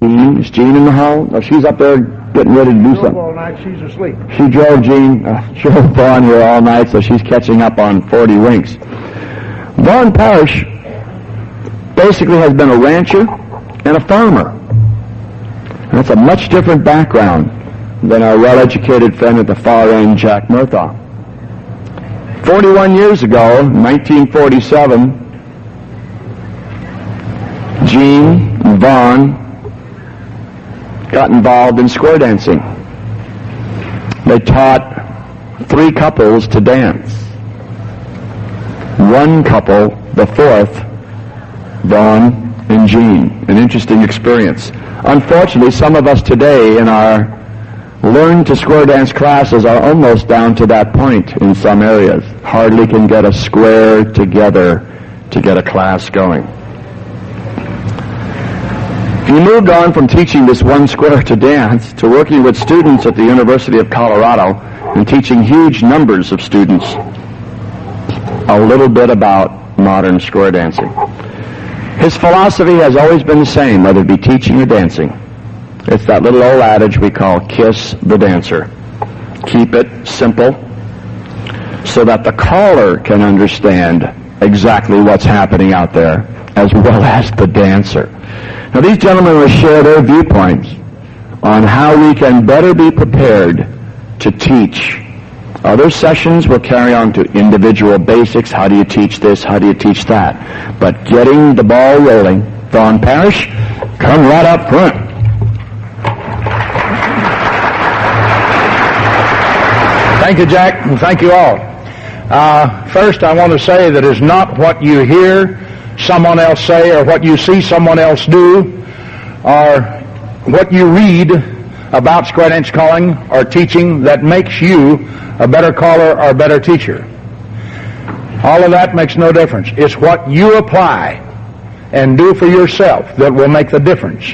Is Jean in the hall? Oh, she's up there getting ready to do something. All night, she's asleep. She drove Vaughn here all night, so she's catching up on 40 winks. Vaughn Parrish basically has been a rancher and a farmer. And that's a much different background than our well-educated friend at the far end, Jack Murtha. 41 years ago, 1947, Jean and Vaughn got involved in square dancing. They taught 3 couples to dance. One couple, the fourth, Vaughn and Jean. An interesting experience. Unfortunately, some of us today in our learn to square dance classes are almost down to that point in some areas. Hardly can get a square together to get a class going. He moved on from teaching this one square to dance to working with students at the University of Colorado and teaching huge numbers of students a little bit about modern square dancing. His philosophy has always been the same, whether it be teaching or dancing. It's that little old adage we call kiss the dancer. Keep it simple so that the caller can understand exactly what's happening out there as well as the dancer. Now, these gentlemen will share their viewpoints on how we can better be prepared to teach. Other sessions will carry on to individual basics. How do you teach this? How do you teach that? But getting the ball rolling. Vaughn Parrish, come right up front. Thank you, Jack, and thank you all. First, I want to say that it's not what you hear someone else say or what you see someone else do or what you read about square dance calling or teaching that makes you a better caller or a better teacher. All of that makes no difference. It's what you apply and do for yourself that will make the difference.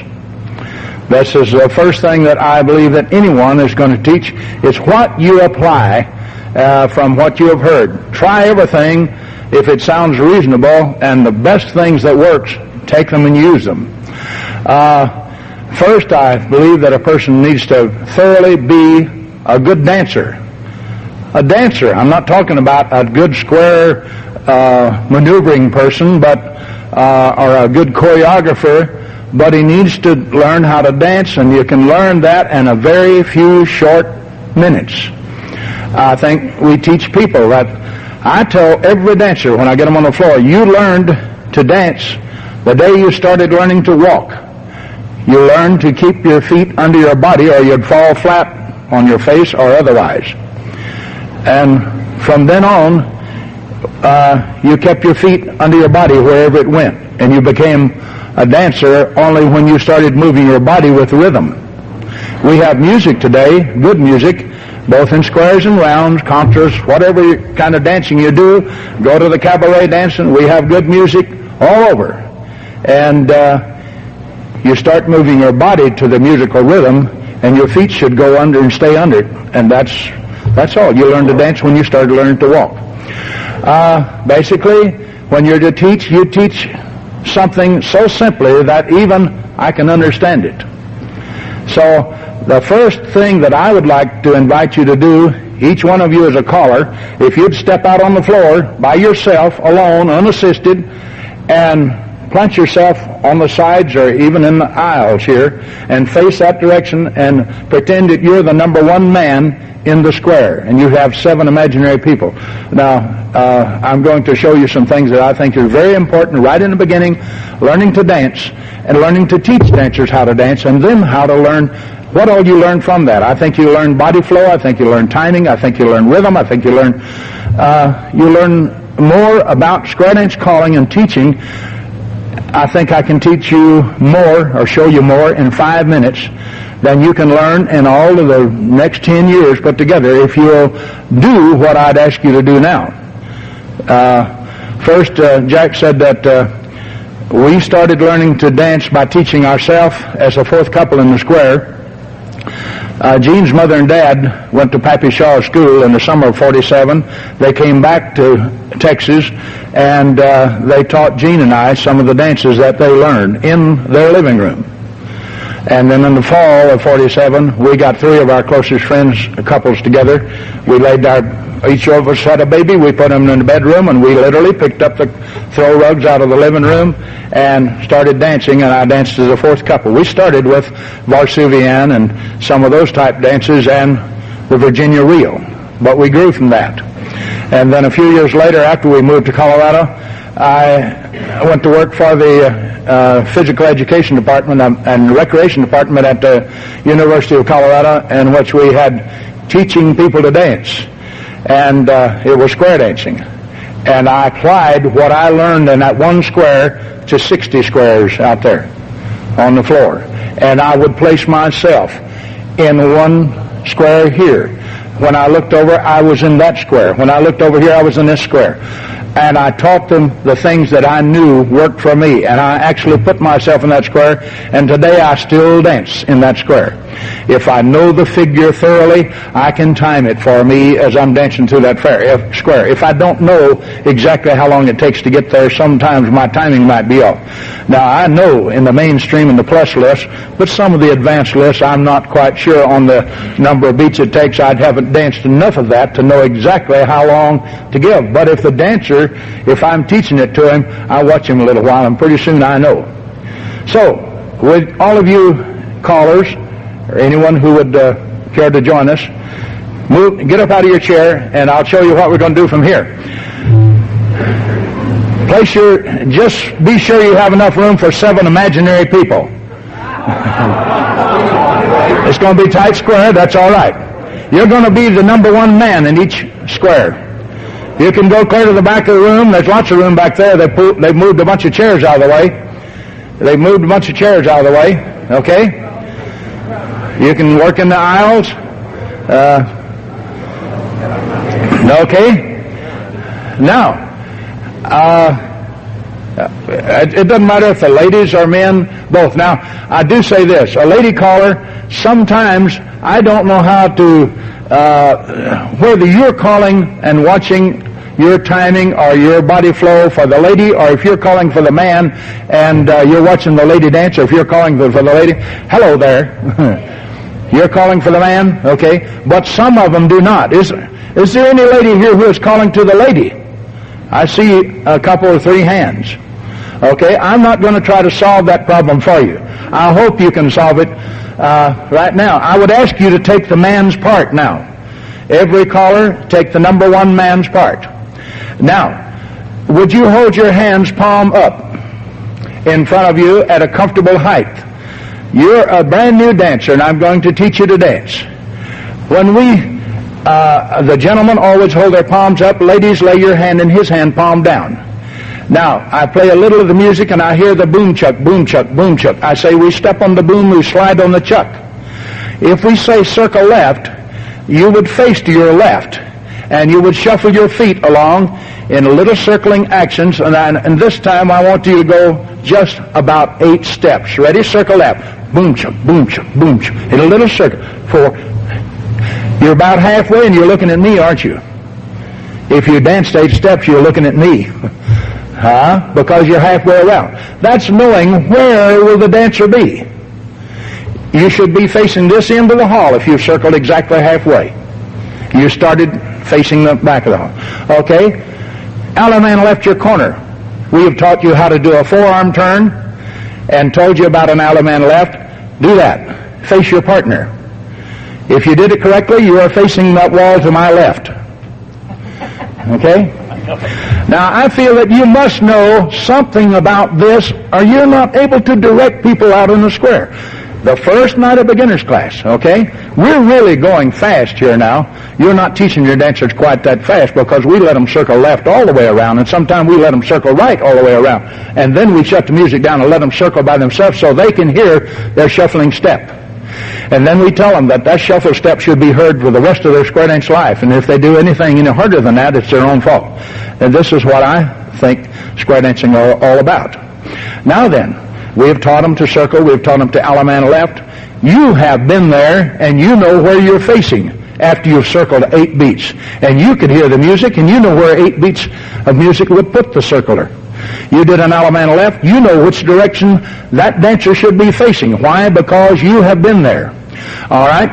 This is the first thing that I believe that anyone is going to teach. It's what you apply from what you have heard. Try everything if it sounds reasonable, and the best things that works, take them and use them. First, I believe that a person needs to thoroughly be a good dancer. A dancer. I'm not talking about a good square maneuvering person, but or a good choreographer, but he needs to learn how to dance, and you can learn that in a very few short minutes. I think we teach people that. I tell every dancer when I get them on the floor, you learned to dance the day you started learning to walk. You learned to keep your feet under your body or you'd fall flat on your face or otherwise. And from then on, you kept your feet under your body wherever it went. And you became a dancer only when you started moving your body with rhythm. We have music today, good music, both in squares and rounds, contours, whatever kind of dancing you do. Go to the cabaret dancing, we have good music all over. And you start moving your body to the musical rhythm, and your feet should go under and stay under it. And that's all. You learn to dance when you start learning to walk. Basically, when you're to teach, you teach something so simply that even I can understand it. So the first thing that I would like to invite you to do, each one of you as a caller, if you'd step out on the floor by yourself, alone, unassisted, and plant yourself on the sides or even in the aisles here and face that direction and pretend that you're the number one man in the square, and you have 7 imaginary people. Now, I'm going to show you some things that I think are very important right in the beginning, learning to dance and learning to teach dancers how to dance, and then how to learn what all you learn from that. I think you learn body flow, I think you learn timing, I think you learn rhythm, I think you learn more about square dance calling and teaching. I think I can teach you more or show you more in 5 minutes than you can learn in all of the next 10 years put together if you'll do what I'd ask you to do now. First, Jack said that we started learning to dance by teaching ourselves as a 4th couple in the square. Jean's mother and dad went to Pappy Shaw School in the summer of 47. They came back to Texas, and they taught Jean and I some of the dances that they learned in their living room. And then in the fall of 47, we got three of our closest friends, couples together. We laid each of us had a baby. We put them in the bedroom, and we literally picked up the throw rugs out of the living room and started dancing, and I danced as a fourth couple. We started with Varsuvian and some of those type dances and the Virginia Reel, but we grew from that. And then a few years later, after we moved to Colorado, I went to work for the physical education department and recreation department at the University of Colorado, in which we had teaching people to dance, and it was square dancing. And I applied what I learned in that one square to 60 squares out there on the floor, and I would place myself in one square here. When I looked over, I was in that square. When I looked over here, I was in this square. And I taught them the things that I knew worked for me, and I actually put myself in that square, and today I still dance in that square. If I know the figure thoroughly, I can time it for me as I'm dancing through that square. If I don't know exactly how long it takes to get there, sometimes my timing might be off. Now, I know in the mainstream and the plus list, but some of the advanced lists, I'm not quite sure on the number of beats it takes. I haven't danced enough of that to know exactly how long to give. But if the dancer, if I'm teaching it to him, I watch him a little while, and pretty soon I know. So, with all of you callers, or anyone who would care to join us, get up out of your chair, and I'll show you what we're going to do from here. Just be sure you have enough room for 7 imaginary people. It's going to be tight square, that's all right. You're going to be the number one man in each square. You can go clear to the back of the room. There's lots of room back there. They've moved a bunch of chairs out of the way. Okay? You can work in the aisles. Okay? Now, it doesn't matter if the ladies or men, both. Now, I do say this. A lady caller, sometimes I don't know how to, whether you're calling and watching your timing or your body flow for the lady, or if you're calling for the man and you're watching the lady dance, or if you're calling for the lady, hello there. You're calling for the man, okay? But some of them do not. Is there any lady here who is calling to the lady? I see a couple or 3 hands. Okay, I'm not going to try to solve that problem for you. I hope you can solve it right now. I would ask you to take the man's part now. Every caller, take the number one man's part. Now, would you hold your hands palm up in front of you at a comfortable height? You're a brand new dancer, and I'm going to teach you to dance. When the gentlemen always hold their palms up. Ladies, lay your hand in his hand, palm down. Now, I play a little of the music, and I hear the boom chuck, boom chuck, boom chuck. I say we step on the boom, we slide on the chuck. If we say circle left, you would face to your left, and you would shuffle your feet along in little circling actions, and this time I want you to go just about 8 steps. Ready? Circle left. Boom chuck, boom chuck, boom chuck. In a little circle. 4. You're about halfway, and you're looking at me, aren't you? If you danced 8 steps, you're looking at me. Because you're halfway around. That's knowing where will the dancer be. You should be facing this end of the hall if you circled exactly halfway. You started facing the back of the hall. Okay? Alleyman left your corner. We have taught you how to do a forearm turn and told you about an alleyman left. Do that. Face your partner. If you did it correctly, you are facing that wall to my left. Okay? Now, I feel that you must know something about this, or you're not able to direct people out in the square. The first night of beginner's class, okay? We're really going fast here now. You're not teaching your dancers quite that fast because we let them circle left all the way around, and sometimes we let them circle right all the way around. And then we shut the music down and let them circle by themselves so they can hear their shuffling step. And then we tell them that that shuffle step should be heard for the rest of their square dance life. And if they do anything any harder than that, it's their own fault. And this is what I think square dancing are all about. Now then, we have taught them to circle. We have taught them to alleyman left. You have been there, and you know where you're facing after you've circled 8 beats. And you can hear the music, and you know where 8 beats of music would put the circler. You did an Allemande left. You know which direction that dancer should be facing. Why? Because you have been there. All right?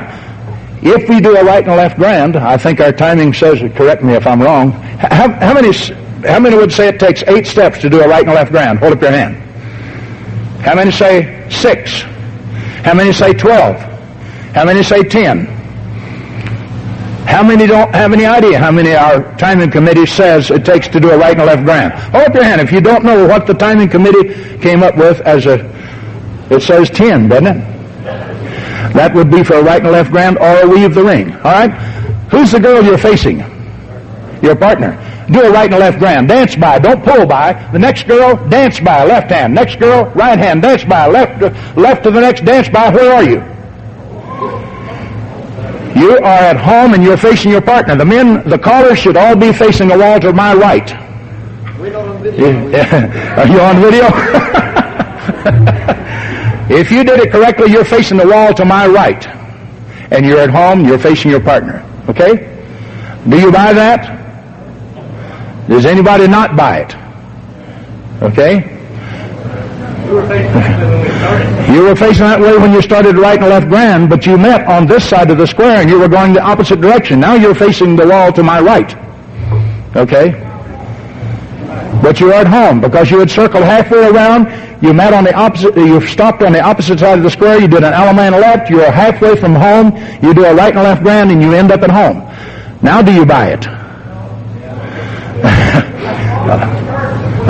If we do a right and left grand, I think our timing says it. Correct me if I'm wrong. How many would say it takes 8 steps to do a right and left grand? Hold up your hand. How many say 6? How many say 12? How many say 10? How many don't have any idea how many our timing committee says it takes to do a right and left grand? Hold up your hand if you don't know what the timing committee came up with as it says 10, doesn't it? That would be for a right and left grand or a weave the ring. All right? Who's the girl you're facing? Your partner. Do a right and left grand. Dance by. Don't pull by. The next girl, dance by. Left hand. Next girl, right hand. Dance by. Left to the next. Dance by. Where are you? You are at home and you're facing your partner. The men, the callers should all be facing a wall to my right. We're not on video. Are you on video? If you did it correctly, you're facing the wall to my right. And you're at home, you're facing your partner. Okay? Do you buy that? Does anybody not buy it? Okay? You were facing that way when you started right and left grand, but you met on this side of the square and you were going the opposite direction. Now you're facing the wall to my right. Okay? But you're at home because you had circled halfway around. You met on the opposite. You stopped on the opposite side of the square. You did an Allemande left. You are halfway from home. You do a right and left grand, and you end up at home. Now, do you buy it?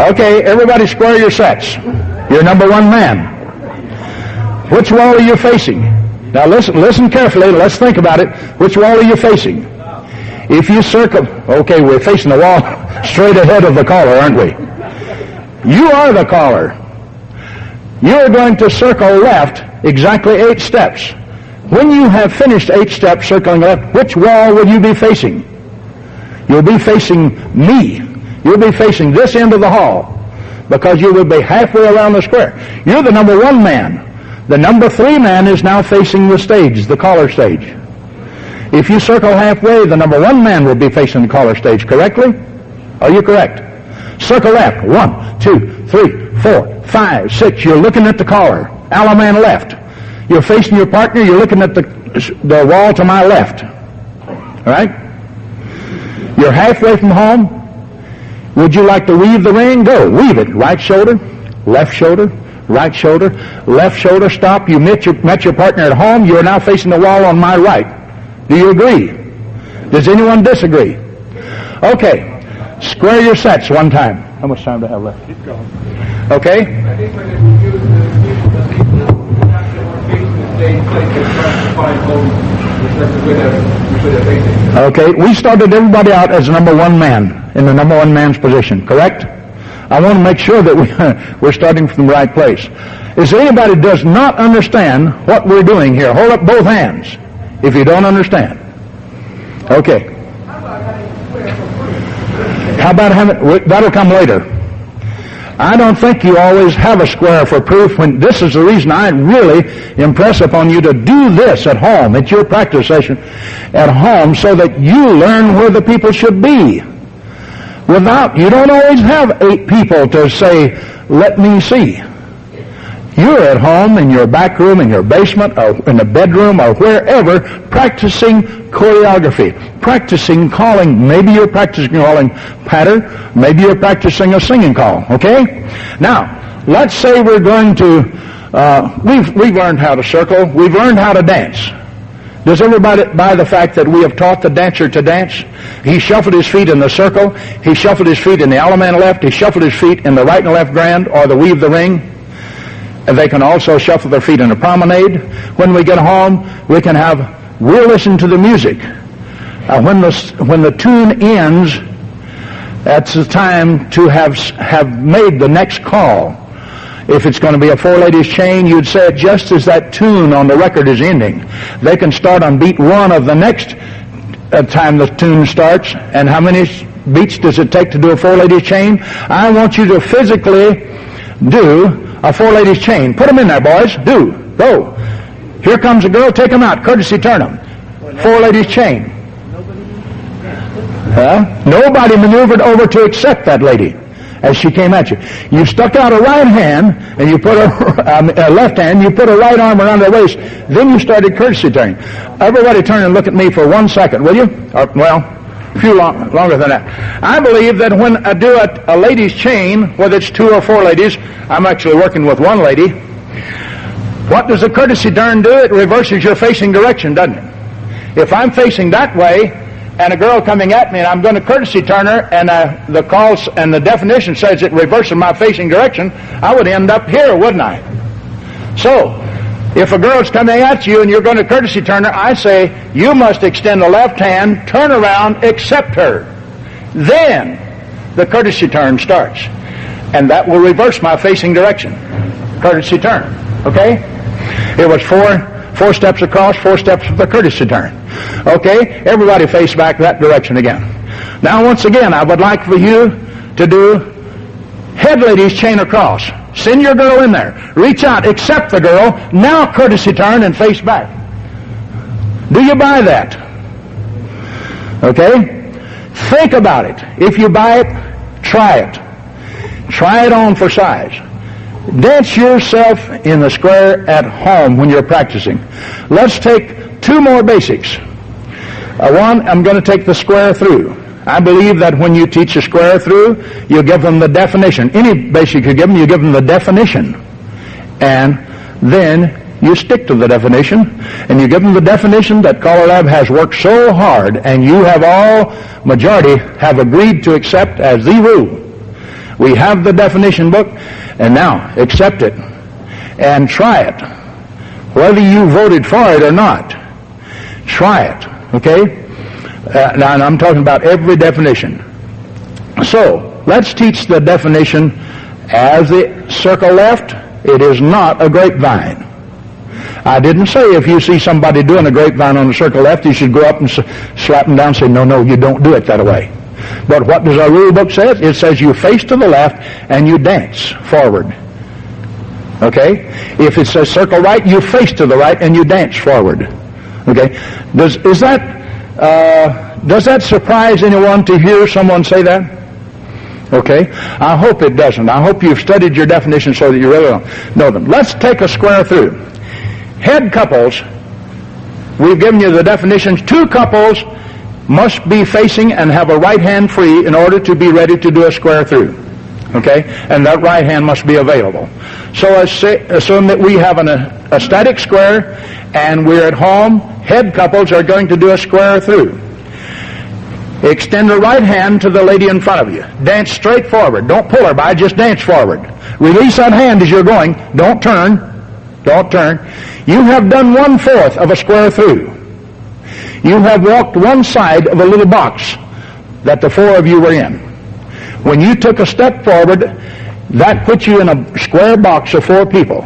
Okay, everybody, square your sets. You're number one man. Which wall are you facing? Now, listen carefully. Let's think about it. Which wall are you facing? If you circle, okay, we're facing the wall straight ahead of the caller, aren't we? You are the caller. You are going to circle left exactly 8 steps. When you have finished 8 steps circling left, which wall will you be facing? You'll be facing me. You'll be facing this end of the hall because you will be halfway around the square. You're the number 1 man. The number 3 man is now facing the stage, the caller stage. If you circle halfway, the number 1 man will be facing the caller stage, correctly? Are you correct? Circle left. 1, 2, 3, 4, 5, 6. You're looking at the caller. Allemande left. You're facing your partner. You're looking at the wall to my left. All right? You're halfway from home. Would you like to weave the ring? Go. Weave it. Right shoulder, left shoulder, right shoulder, left shoulder. Stop. You met your partner at home. You are now facing the wall on my right. Do you agree? Does anyone disagree? Okay. Square your sets one time. How much time do I have left? Keep going. Okay. I think when you use the actual facing the stage, like the five holes, that's a good basic. Okay. We started everybody out as number 1 man in the number 1 man's position, correct? I want to make sure that we're starting from the right place. Is there anybody who does not understand what we're doing here? Hold up both hands if you don't understand. Okay. How about having, that'll come later. I don't think you always have a square for proof. When this is the reason I really impress upon you to do this at home, at your practice session at home, so that you learn where the people should be. You don't always have 8 people to say, let me see. You're at home in your back room, in your basement, or in the bedroom, or wherever, practicing choreography, practicing calling. Maybe you're practicing calling patter. Maybe you're practicing a singing call. Okay? Now, let's say we're going to. We've learned how to circle. We've learned how to dance. Does everybody buy the fact that we have taught the dancer to dance? He shuffled his feet in the circle. He shuffled his feet in the Allemande left. He shuffled his feet in the right and left grand, or the weave the ring. They can also shuffle their feet in a promenade. When we get home, we'll listen to the music. When the tune ends, that's the time to have made the next call. If it's going to be a 4-ladies chain, you'd say it just as that tune on the record is ending. They can start on beat 1 of the next time the tune starts. And how many beats does it take to do a 4-ladies chain? I want you to physically do a 4-ladies chain. Put them in there, boys. Do. Go. Here comes a girl. Take them out. Courtesy turn them. 4-ladies chain. Nobody maneuvered over to accept that lady. as she came at you. You stuck out a right hand, and you put a left hand, you put a right arm around her waist, then you started courtesy turning. Everybody turn and look at me for 1 second, will you? A few longer than that. I believe that when I do a lady's chain, whether it's 2 or 4 ladies, I'm actually working with 1 lady, what does a courtesy turn do? It reverses your facing direction, doesn't it? If I'm facing that way, and a girl coming at me, and I'm going to courtesy turn her, and the calls and the definition says it reverses my facing direction, I would end up here, wouldn't I? So, if a girl's coming at you and you're going to courtesy turn her, I say, you must extend the left hand, turn around, accept her. Then, the courtesy turn starts. And that will reverse my facing direction. Courtesy turn. Okay? It was 4 steps across, 4 steps of the courtesy turn. Okay? Everybody face back that direction again. Now, once again, I would like for you to do head ladies chain across. Send your girl in there. Reach out, accept the girl. Now courtesy turn and face back. Do you buy that? Okay? Think about it. If you buy it, try it. Try it on for size. Dance yourself in the square at home when you're practicing. Let's take 2 more basics. One, I'm going to take the square through. I believe that when you teach a square through, you give them the definition. Any basic you give them, you give them the definition. And then you stick to the definition, and you give them the definition that CALLERLAB has worked so hard, and you have all, majority, have agreed to accept as the rule. We have the definition book, and now accept it and try it. Whether you voted for it or not, try it. Okay? Now I'm talking about every definition. So, let's teach the definition as the circle left. It is not a grapevine. I didn't say if you see somebody doing a grapevine on the circle left, you should go up and slap them down and say, no, you don't do it that way. But what does our rule book say? It says you face to the left and you dance forward. Okay? If it says circle right, you face to the right and you dance forward. Okay? Does that surprise anyone to hear someone say that? Okay? I hope it doesn't. I hope you've studied your definition so that you really know them. Let's take a square through. Head couples, we've given you the definitions. 2 couples must be facing and have a right hand free in order to be ready to do a square through. Okay? And that right hand must be available. So assume that we have a static square and we're at home. Head couples are going to do a square through. Extend the right hand to the lady in front of you. Dance straight forward. Don't pull her by, just dance forward. Release that hand as you're going. Don't turn. Don't turn. You have done 1/4 of a square through. You have walked one side of a little box that the 4 of you were in. When you took a step forward, that puts you in a square box of 4 people.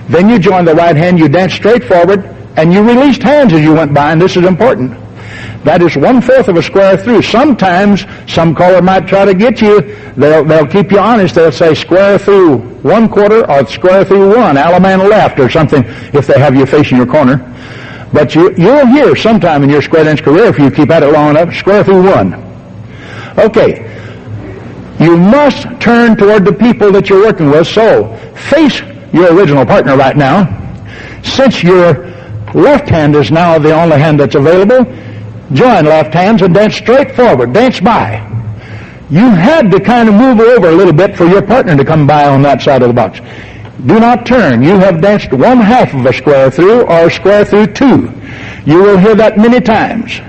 Then you joined the right hand, you danced straight forward, and you released hands as you went by, and this is important. That is 1/4 of a square through. Sometimes some caller might try to get you. They'll keep you honest. They'll say square through 1/4 or square through 1, Alabama left or something if they have you facing your corner. But you'll hear sometime in your square dance career, if you keep at it long enough, square through 1. Okay. You must turn toward the people that you're working with. So face your original partner right now. Since your left hand is now the only hand that's available, join left hands and dance straight forward. Dance by. You had to kind of move over a little bit for your partner to come by on that side of the box. Do not turn. You have danced 1/2 of a square through or a square through 2. You will hear that many times.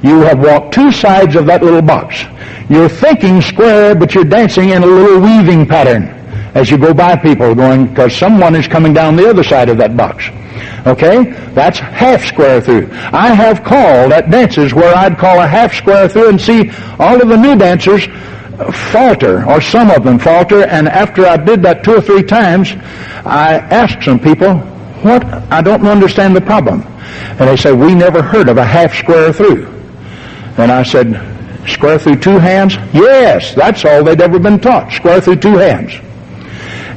You have walked 2 sides of that little box. You're thinking square, but you're dancing in a little weaving pattern as you go by people going, because someone is coming down the other side of that box. Okay? That's half square through. I have called at dances where I'd call a half square through and see all of the new dancers falter, or some of them falter, and after I did that 2 or 3 times, I asked some people, I don't understand the problem. And they said, we never heard of a half square through. And I said, square through 2 hands? Yes, that's all they'd ever been taught, square through 2 hands.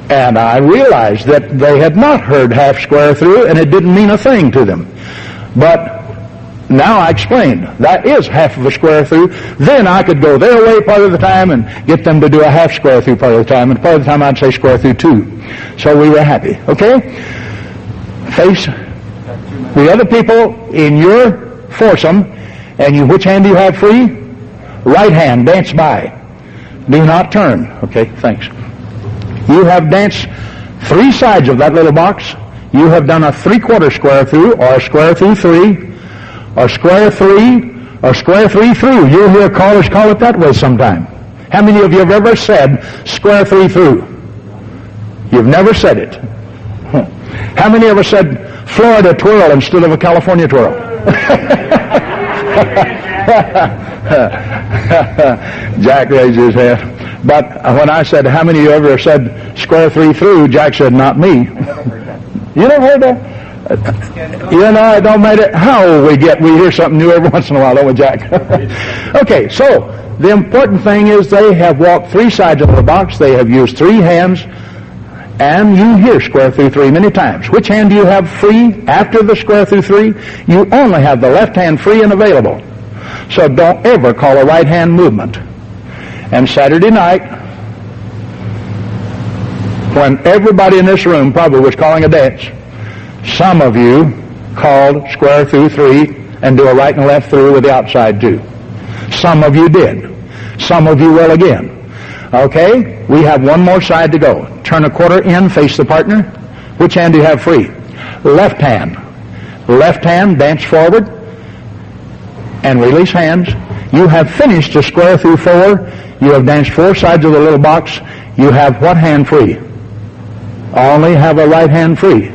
And I realized that they had not heard half square through, and it didn't mean a thing to them. But now I explained. That is half of a square through. Then I could go their way part of the time and get them to do a half square through part of the time, and part of the time I'd say square through 2. So we were happy. Okay? Face the other people in your foursome, and you, which hand do you have free? Right hand, dance by. Do not turn. Okay, thanks. You have danced 3 sides of that little box. You have done a 3/4 square through, or a square through 3, or square 3, or square 3 through. You'll hear callers call it that way sometime. How many of you have ever said square 3 through? You've never said it. How many ever said Florida twirl instead of a California twirl? Jack raised his hand. But when I said, how many of you ever said square 3 through, Jack said, not me. You never heard that? You know, it don't matter how old we get. We hear something new every once in a while, don't we, Jack? Okay, so the important thing is they have walked 3 sides of the box. They have used 3 hands. And you hear square through 3 many times. Which hand do you have free after the square through 3? You only have the left hand free and available. So don't ever call a right hand movement. And Saturday night, when everybody in this room probably was calling a dance, some of you called square through 3 and do a right and left through with the outside 2. Some of you did. Some of you will again. Okay, we have one more side to go. Turn a quarter in, face the partner. Which hand do you have free? Left hand. Left hand, dance forward and release hands. You have finished a square through 4. You have danced 4 sides of the little box. You have what hand free? Only have a right hand free.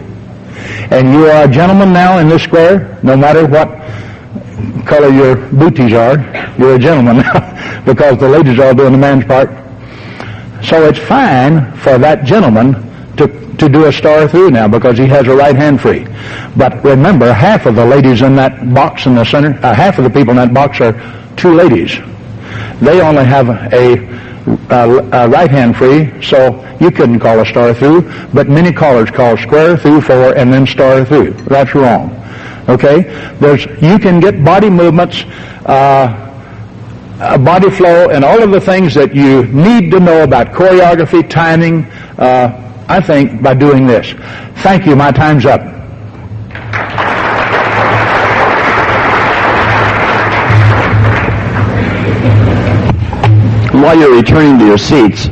And you are a gentleman now in this square, no matter what color your booties are. You're a gentleman now because the ladies are all doing the man's part. So it's fine for that gentleman to do a star through now because he has a right hand free. But remember, half of the ladies in that box in the center, half of the people in that box are 2 ladies. They only have a right hand free, so you couldn't call a star through, but many callers call square through 4 and then star through. That's wrong. Okay? You can get body movements, body flow, and all of the things that you need to know about choreography, timing, I think, by doing this. Thank you. My time's up. While you're returning to your seats,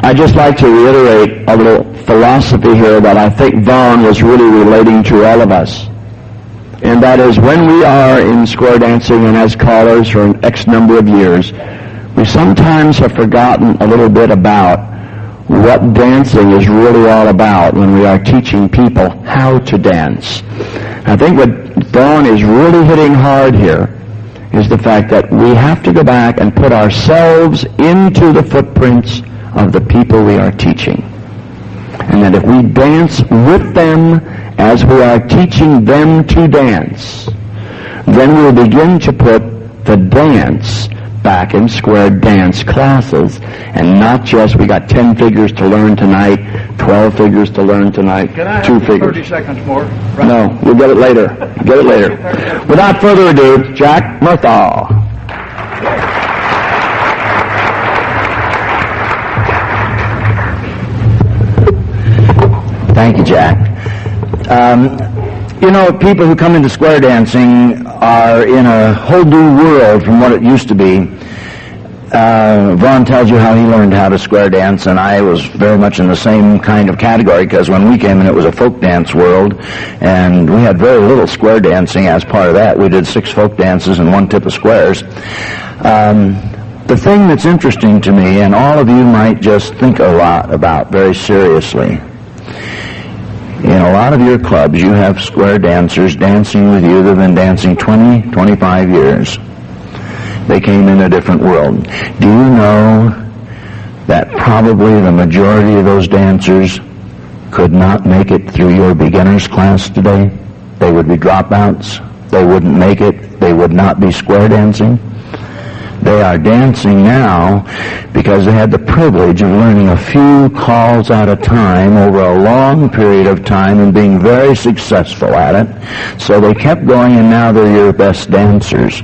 I'd just like to reiterate a little philosophy here that I think Vaughn was really relating to all of us. And that is, when we are in square dancing and as callers for an X number of years, we sometimes have forgotten a little bit about what dancing is really all about when we are teaching people how to dance. I think what Vaughn is really hitting hard here is the fact that we have to go back and put ourselves into the footprints of the people we are teaching. And that if we dance with them as we are teaching them to dance, then we'll begin to put the dance back in square dance classes, and not just we got 10 figures to learn tonight, 12 figures to learn tonight, Can I 2 have figures. 30 seconds more? Right. No, we'll get it later. Get it later. Without further ado, Jack Murtha. Thank you, Jack. You know, people who come into square dancing are in a whole new world from what it used to be. Vaughn tells you how he learned how to square dance, and I was very much in the same kind of category, because when we came in, it was a folk dance world, and we had very little square dancing as part of that. We did 6 folk dances and 1 tip of squares. The thing that's interesting to me, and all of you might just think a lot about very seriously, in a lot of your clubs, you have square dancers dancing with you that have been dancing 20, 25 years. They came in a different world. Do you know that probably the majority of those dancers could not make it through your beginner's class today? They would be dropouts. They wouldn't make it. They would not be square dancing. They are dancing now because they had the privilege of learning a few calls at a time over a long period of time and being very successful at it. So they kept going, and now they're your best dancers.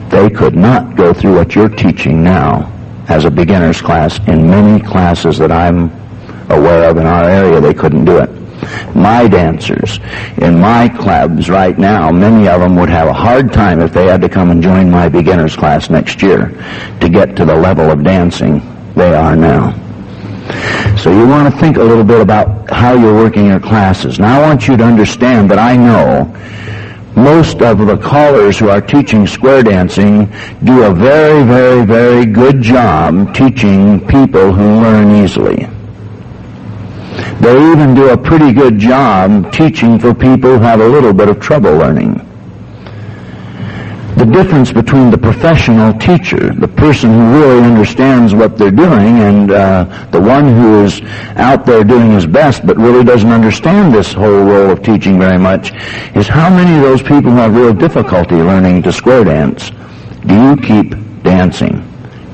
They could not go through what you're teaching now as a beginner's class. In many classes that I'm aware of in our area, they couldn't do it. My dancers in my clubs right now, many of them would have a hard time if they had to come and join my beginner's class next year to get to the level of dancing they are now. So you want to think a little bit about how you're working your classes. Now I want you to understand that I know most of the callers who are teaching square dancing do a very, very, very good job teaching people who learn easily. They even do a pretty good job teaching for people who have a little bit of trouble learning. The difference between the professional teacher, the person who really understands what they're doing, and the one who is out there doing his best but really doesn't understand this whole role of teaching very much, is how many of those people who have real difficulty learning to square dance do you keep dancing?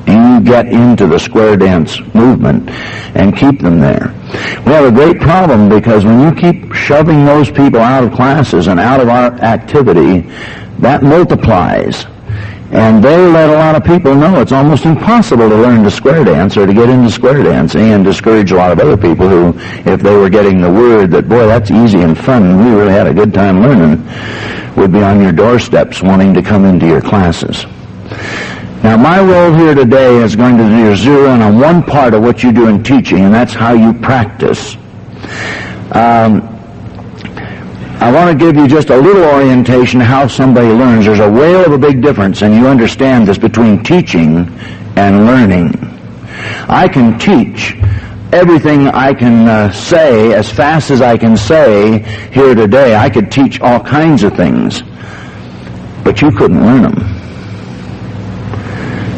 Do you get into the square dance movement and keep them there? We have a great problem because when you keep shoving those people out of classes and out of our activity, that multiplies. And they let a lot of people know it's almost impossible to learn to square dance or to get into square dancing, and discourage a lot of other people who, if they were getting the word that, boy, that's easy and fun, and we really had a good time learning, would be on your doorsteps wanting to come into your classes. Now, my role here today is going to zero in on one part of what you do in teaching, and that's how you practice. I want to give you just a little orientation of how somebody learns. There's a whale of a big difference, and you understand this, between teaching and learning. I can teach everything I can say as fast as I can say here today. I could teach all kinds of things, but you couldn't learn them.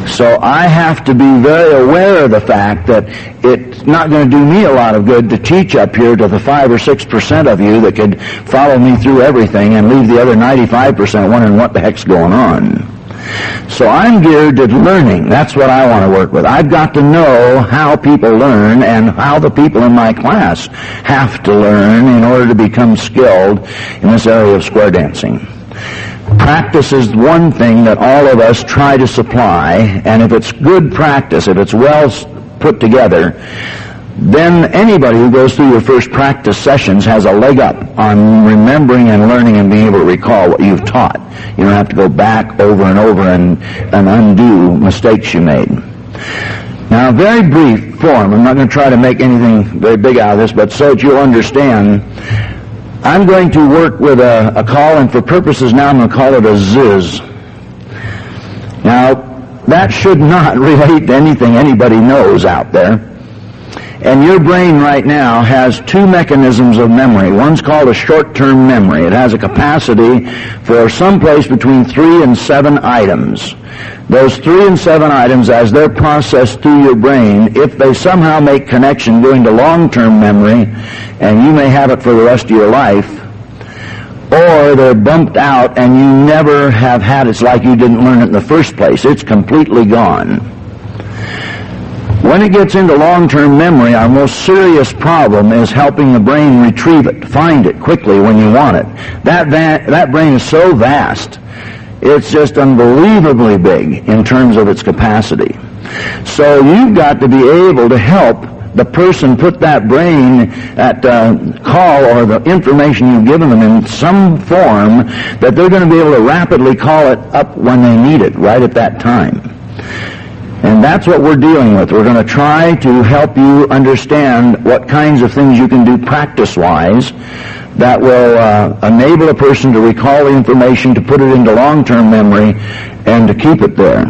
So I have to be very aware of the fact that it's not going to do me a lot of good to teach up here to the 5 or 6% of you that could follow me through everything and leave the other 95% wondering what the heck's going on. So I'm geared to learning. That's what I want to work with. I've got to know how people learn and how the people in my class have to learn in order to become skilled in this area of square dancing. Practice is one thing that all of us try to supply, and if it's good practice, if it's well put together, then anybody who goes through your first practice sessions has a leg up on remembering and learning and being able to recall what you've taught. You don't have to go back over and over and undo mistakes you made. Now, a very brief form, I'm not going to try to make anything very big out of this, but so that you'll understand, I'm going to work with a call, and for purposes now I'm going to call it a ziz. Now, that should not relate to anything anybody knows out there. And your brain right now has two mechanisms of memory. One's called a short-term memory. It has a capacity for someplace between 3 and 7 items. Those 3 and 7 items, as they're processed through your brain, if they somehow make connection going to long-term memory, and you may have it for the rest of your life, or they're bumped out and you never have had it, it's like you didn't learn it in the first place. It's completely gone. When it gets into long-term memory, our most serious problem is helping the brain retrieve it, find it quickly when you want it. That brain is so vast, it's just unbelievably big in terms of its capacity. So you've got to be able to help the person put that brain at call, or the information you've given them, in some form that they're going to be able to rapidly call it up when they need it, right at that time. And that's what we're dealing with. We're going to try to help you understand what kinds of things you can do practice-wise that will enable a person to recall the information, to put it into long-term memory, and to keep it there.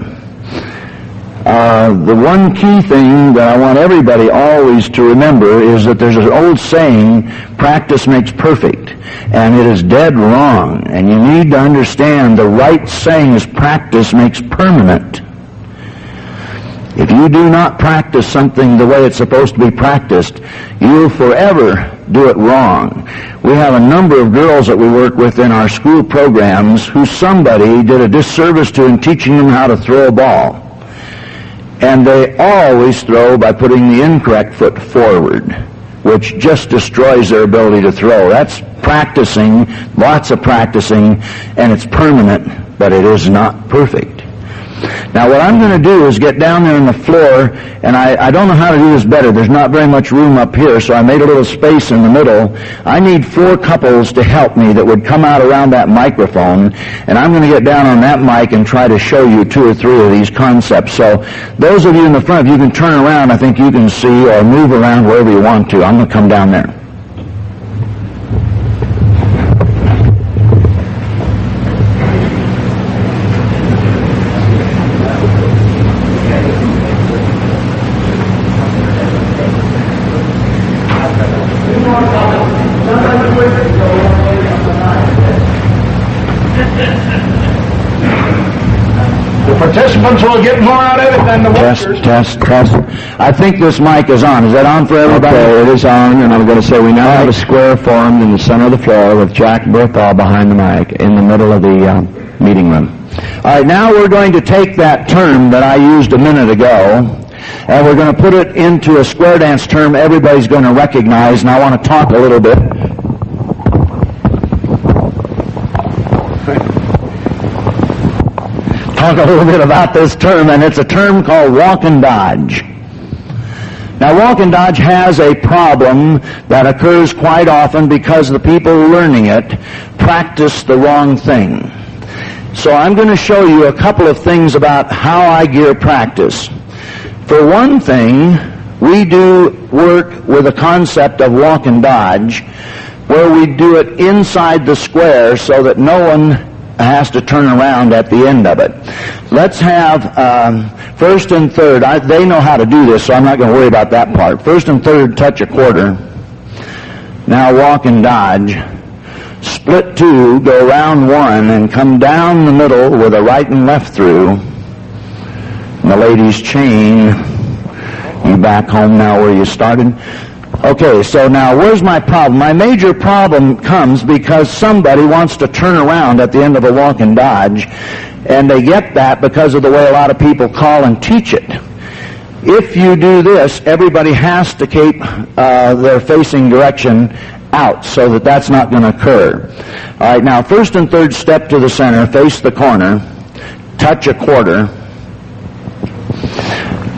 The one key thing that I want everybody always to remember is that there's an old saying, practice makes perfect, and it is dead wrong. And you need to understand the right saying is practice makes permanent. If you do not practice something the way it's supposed to be practiced, you'll forever do it wrong. We have a number of girls that we work with in our school programs who somebody did a disservice to in teaching them how to throw a ball. And they always throw by putting the incorrect foot forward, which just destroys their ability to throw. That's practicing, lots of practicing, and it's permanent, but it is not perfect. Now what I'm going to do is get down there on the floor, and I don't know how to do this better. There's not very much room up here, so I made a little space in the middle. I need 4 couples to help me that would come out around that microphone, and I'm going to get down on that mic and try to show you 2 or 3 of these concepts. So those of you in the front, if you can turn around, I think you can see, or move around wherever you want to. I'm going to come down there. Participants will get more out of it than the workers. Test. I think this mic is on. Is that on for everybody? Okay, it is on, and I'm going to say we now have a square formed in the center of the floor with Jack Murtha behind the mic in the middle of the meeting room. All right, now we're going to take that term that I used a minute ago, and we're going to put it into a square dance term everybody's going to recognize, and I want to talk a little bit. Talk a little bit about this term, and it's a term called walk and dodge. Now, walk and dodge has a problem that occurs quite often because the people learning it practice the wrong thing. So I'm going to show you a couple of things about how I gear practice. For one thing, we do work with a concept of walk and dodge where we do it inside the square so that no one has to turn around at the end of it. Let's have first and third. They know how to do this, so I'm not going to worry about that part. First and third, touch a quarter. Now walk and dodge. Split 2, go round 1, and come down the middle with a right and left through. And the ladies chain. You back home now where you started. Okay, so now where's my problem? My major problem comes because somebody wants to turn around at the end of a walk and dodge, and they get that because of the way a lot of people call and teach it. If you do this, everybody has to keep their facing direction out so that that's not going to occur. All right, now first and third, step to the center, face the corner, touch a quarter.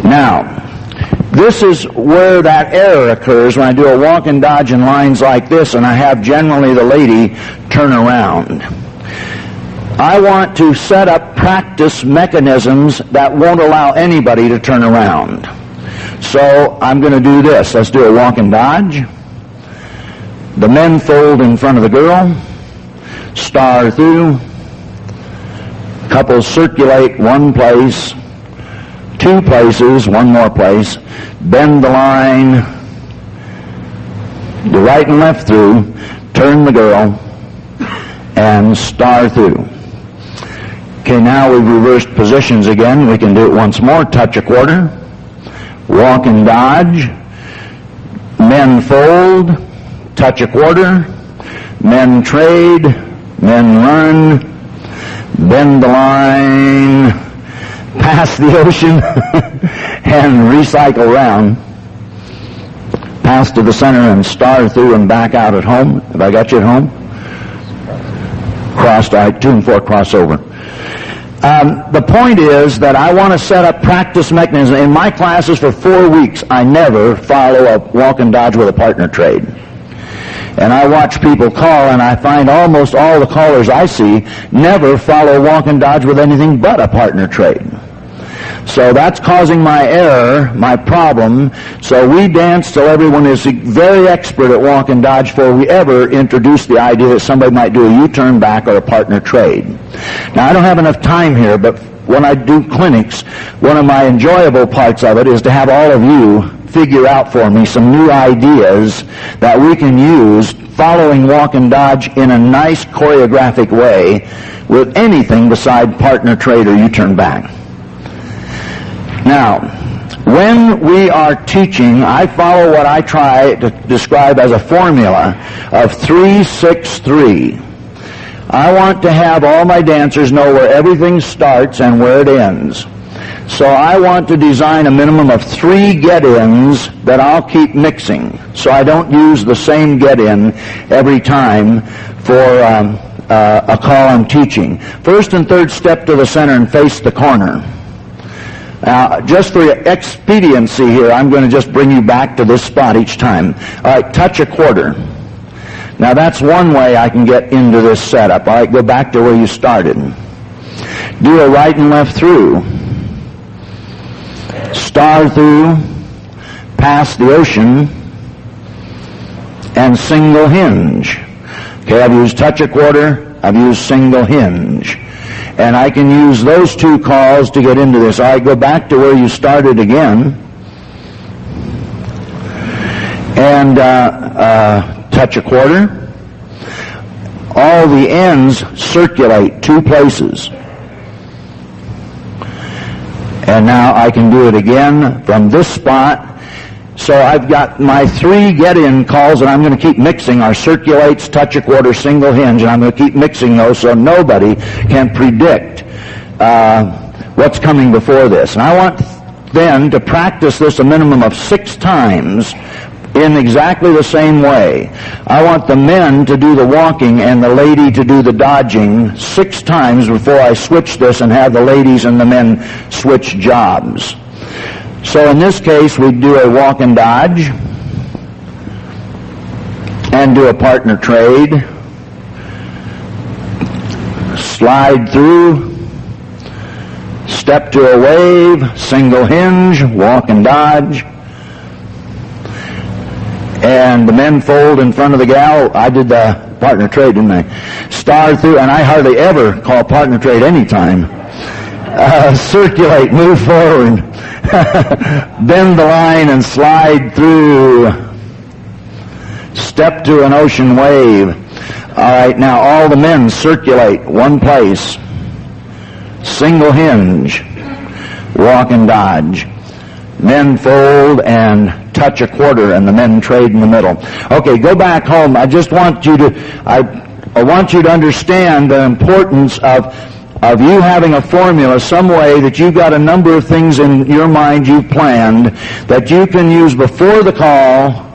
Now, this is where that error occurs when I do a walk and dodge in lines like this, and I have generally the lady turn around. I want to set up practice mechanisms that won't allow anybody to turn around. So I'm going to do this. Let's do a walk and dodge. The men fold in front of the girl, star through, couples circulate one place, 2 places, 1 more place, bend the line, the right and left through, turn the girl, and star through. Okay, now we've reversed positions again. We can do it once more. Touch a quarter, walk and dodge, men fold, touch a quarter, men trade, men run, bend the line, pass the ocean, and recycle round. Pass to the center and star through and back out at home. Have I got you at home? Crossed, all right, 2 and 4 crossover. The point is that I want to set up practice mechanisms. In my classes for 4 weeks, I never follow a walk and dodge with a partner trade. And I watch people call, and I find almost all the callers I see never follow walk and dodge with anything but a partner trade. So that's causing my error, my problem. So we dance till everyone is very expert at walk and dodge before we ever introduce the idea that somebody might do a U-turn back or a partner trade. Now, I don't have enough time here, but when I do clinics, one of my enjoyable parts of it is to have all of you figure out for me some new ideas that we can use following walk and dodge in a nice choreographic way with anything beside partner trade or U-turn back. Now, when we are teaching, I follow what I try to describe as a formula of 3-6-3. I want to have all my dancers know where everything starts and where it ends. So I want to design a minimum of 3 get-ins that I'll keep mixing, so I don't use the same get-in every time for a call I'm teaching. First and third, step to the center and face the corner. Now, just for expediency here, I'm going to just bring you back to this spot each time. All right, touch a quarter. Now, that's one way I can get into this setup. All right, go back to where you started. Do a right and left through. Star through, past the ocean, and single hinge. Okay, I've used touch a quarter, I've used single hinge. And I can use those 2 calls to get into this. All right, go back to where you started again. And touch a quarter. All the ends circulate 2 places. And now I can do it again from this spot. So I've got my 3 get-in calls that I'm going to keep mixing are circulates, touch a quarter, single hinge, and I'm going to keep mixing those so nobody can predict what's coming before this. And I want then to practice this a minimum of 6 times in exactly the same way. I want the men to do the walking and the lady to do the dodging 6 times before I switch this and have the ladies and the men switch jobs. So in this case, we do a walk and dodge and do a partner trade. Slide through, step to a wave, single hinge, walk and dodge. And the men fold in front of the gal. I did the partner trade, didn't I? Star through, and I hardly ever call partner trade anytime. Circulate, move forward. Bend the line and slide through. Step to an ocean wave. All right, now all the men circulate one place. Single hinge. Walk and dodge. Men fold and touch a quarter, and the men trade in the middle. Okay, go back home. I just want you to, I want you to understand the importance of you having a formula, some way that you've got a number of things in your mind you've planned that you can use before the call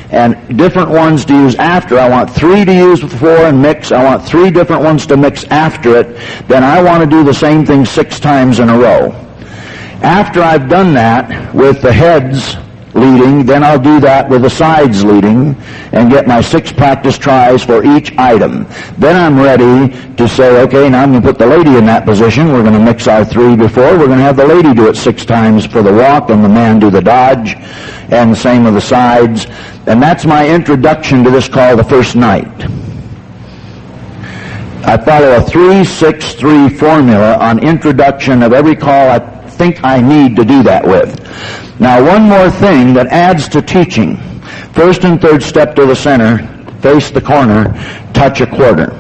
and different ones to use after. I want 3 to use before and mix. I want 3 different ones to mix after it. Then I want to do the same thing 6 times in a row. After I've done that with the heads leading, then I'll do that with the sides leading and get my 6 practice tries for each item. Then I'm ready to say, okay, now I'm going to put the lady in that position. We're going to mix our 3 before. We're going to have the lady do it 6 times for the walk and the man do the dodge, and the same with the sides. And that's my introduction to this call the first night. I follow a 3-6-3 formula on introduction of every call I think I need to do that with. Now, one more thing that adds to teaching. First and third, step to the center, face the corner, touch a quarter.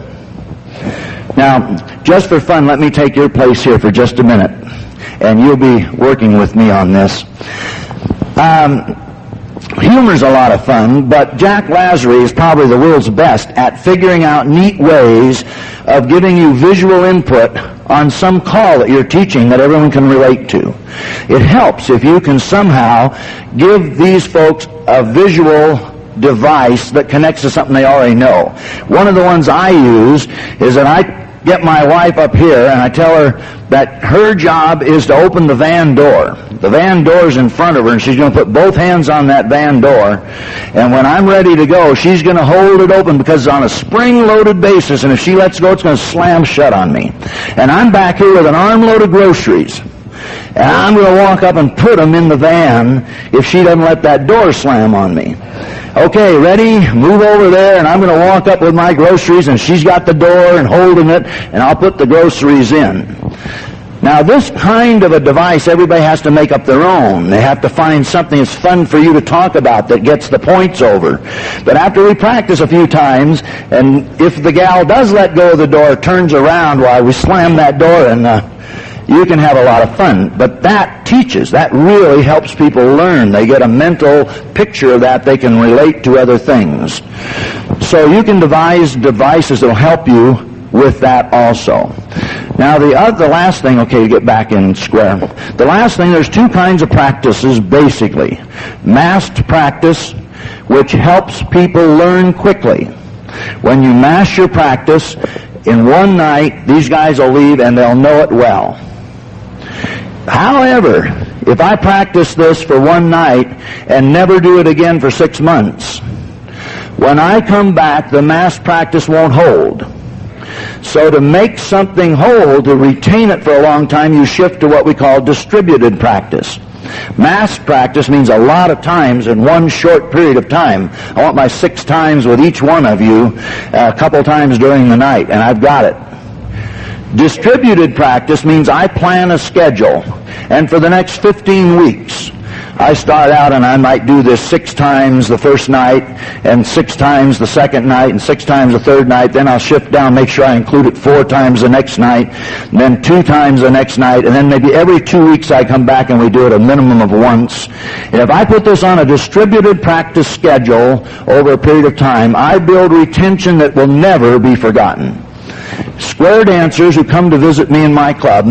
Now, just for fun, let me take your place here for just a minute, and you'll be working with me on this. Humor's a lot of fun, but Jack Lasry is probably the world's best at figuring out neat ways of giving you visual input on some call that you're teaching that everyone can relate to. It helps if you can somehow give these folks a visual device that connects to something they already know. One of the ones I use is that I get my wife up here and I tell her that her job is to open the van door. The van door's in front of her, and she's going to put both hands on that van door, and when I'm ready to go, she's going to hold it open because it's on a spring-loaded basis, and if she lets go, it's going to slam shut on me. And I'm back here with an armload of groceries, and I'm going to walk up and put them in the van if she doesn't let that door slam on me. Okay, ready? Move over there, and I'm going to walk up with my groceries, and she's got the door and holding it, and I'll put the groceries in. Now, this kind of a device, everybody has to make up their own. They have to find something that's fun for you to talk about that gets the points over. But after we practice a few times, and if the gal does let go of the door, turns around while we slam that door, you can have a lot of fun. But that teaches. That really helps people learn. They get a mental picture of that. They can relate to other things. So you can devise devices that will help you with that also. Now the last thing, okay, to get back in square. The last thing, there's two kinds of practices basically. Massed practice, which helps people learn quickly. When you mass your practice, in one night, these guys will leave and they'll know it well. However, if I practice this for one night and never do it again for 6 months, when I come back, the mass practice won't hold. So to make something hold, to retain it for a long time, you shift to what we call distributed practice. Mass practice means a lot of times in one short period of time. I want my 6 times with each one of you a couple times during the night, and I've got it. Distributed practice means I plan a schedule, and for the next 15 weeks, I start out and I might do this 6 times the first night, and 6 times the second night, and 6 times the third night. Then I'll shift down, make sure I include it 4 times the next night, and then 2 times the next night, and then maybe every 2 weeks I come back and we do it a minimum of once. And if I put this on a distributed practice schedule over a period of time, I build retention that will never be forgotten. Square dancers who come to visit me in my club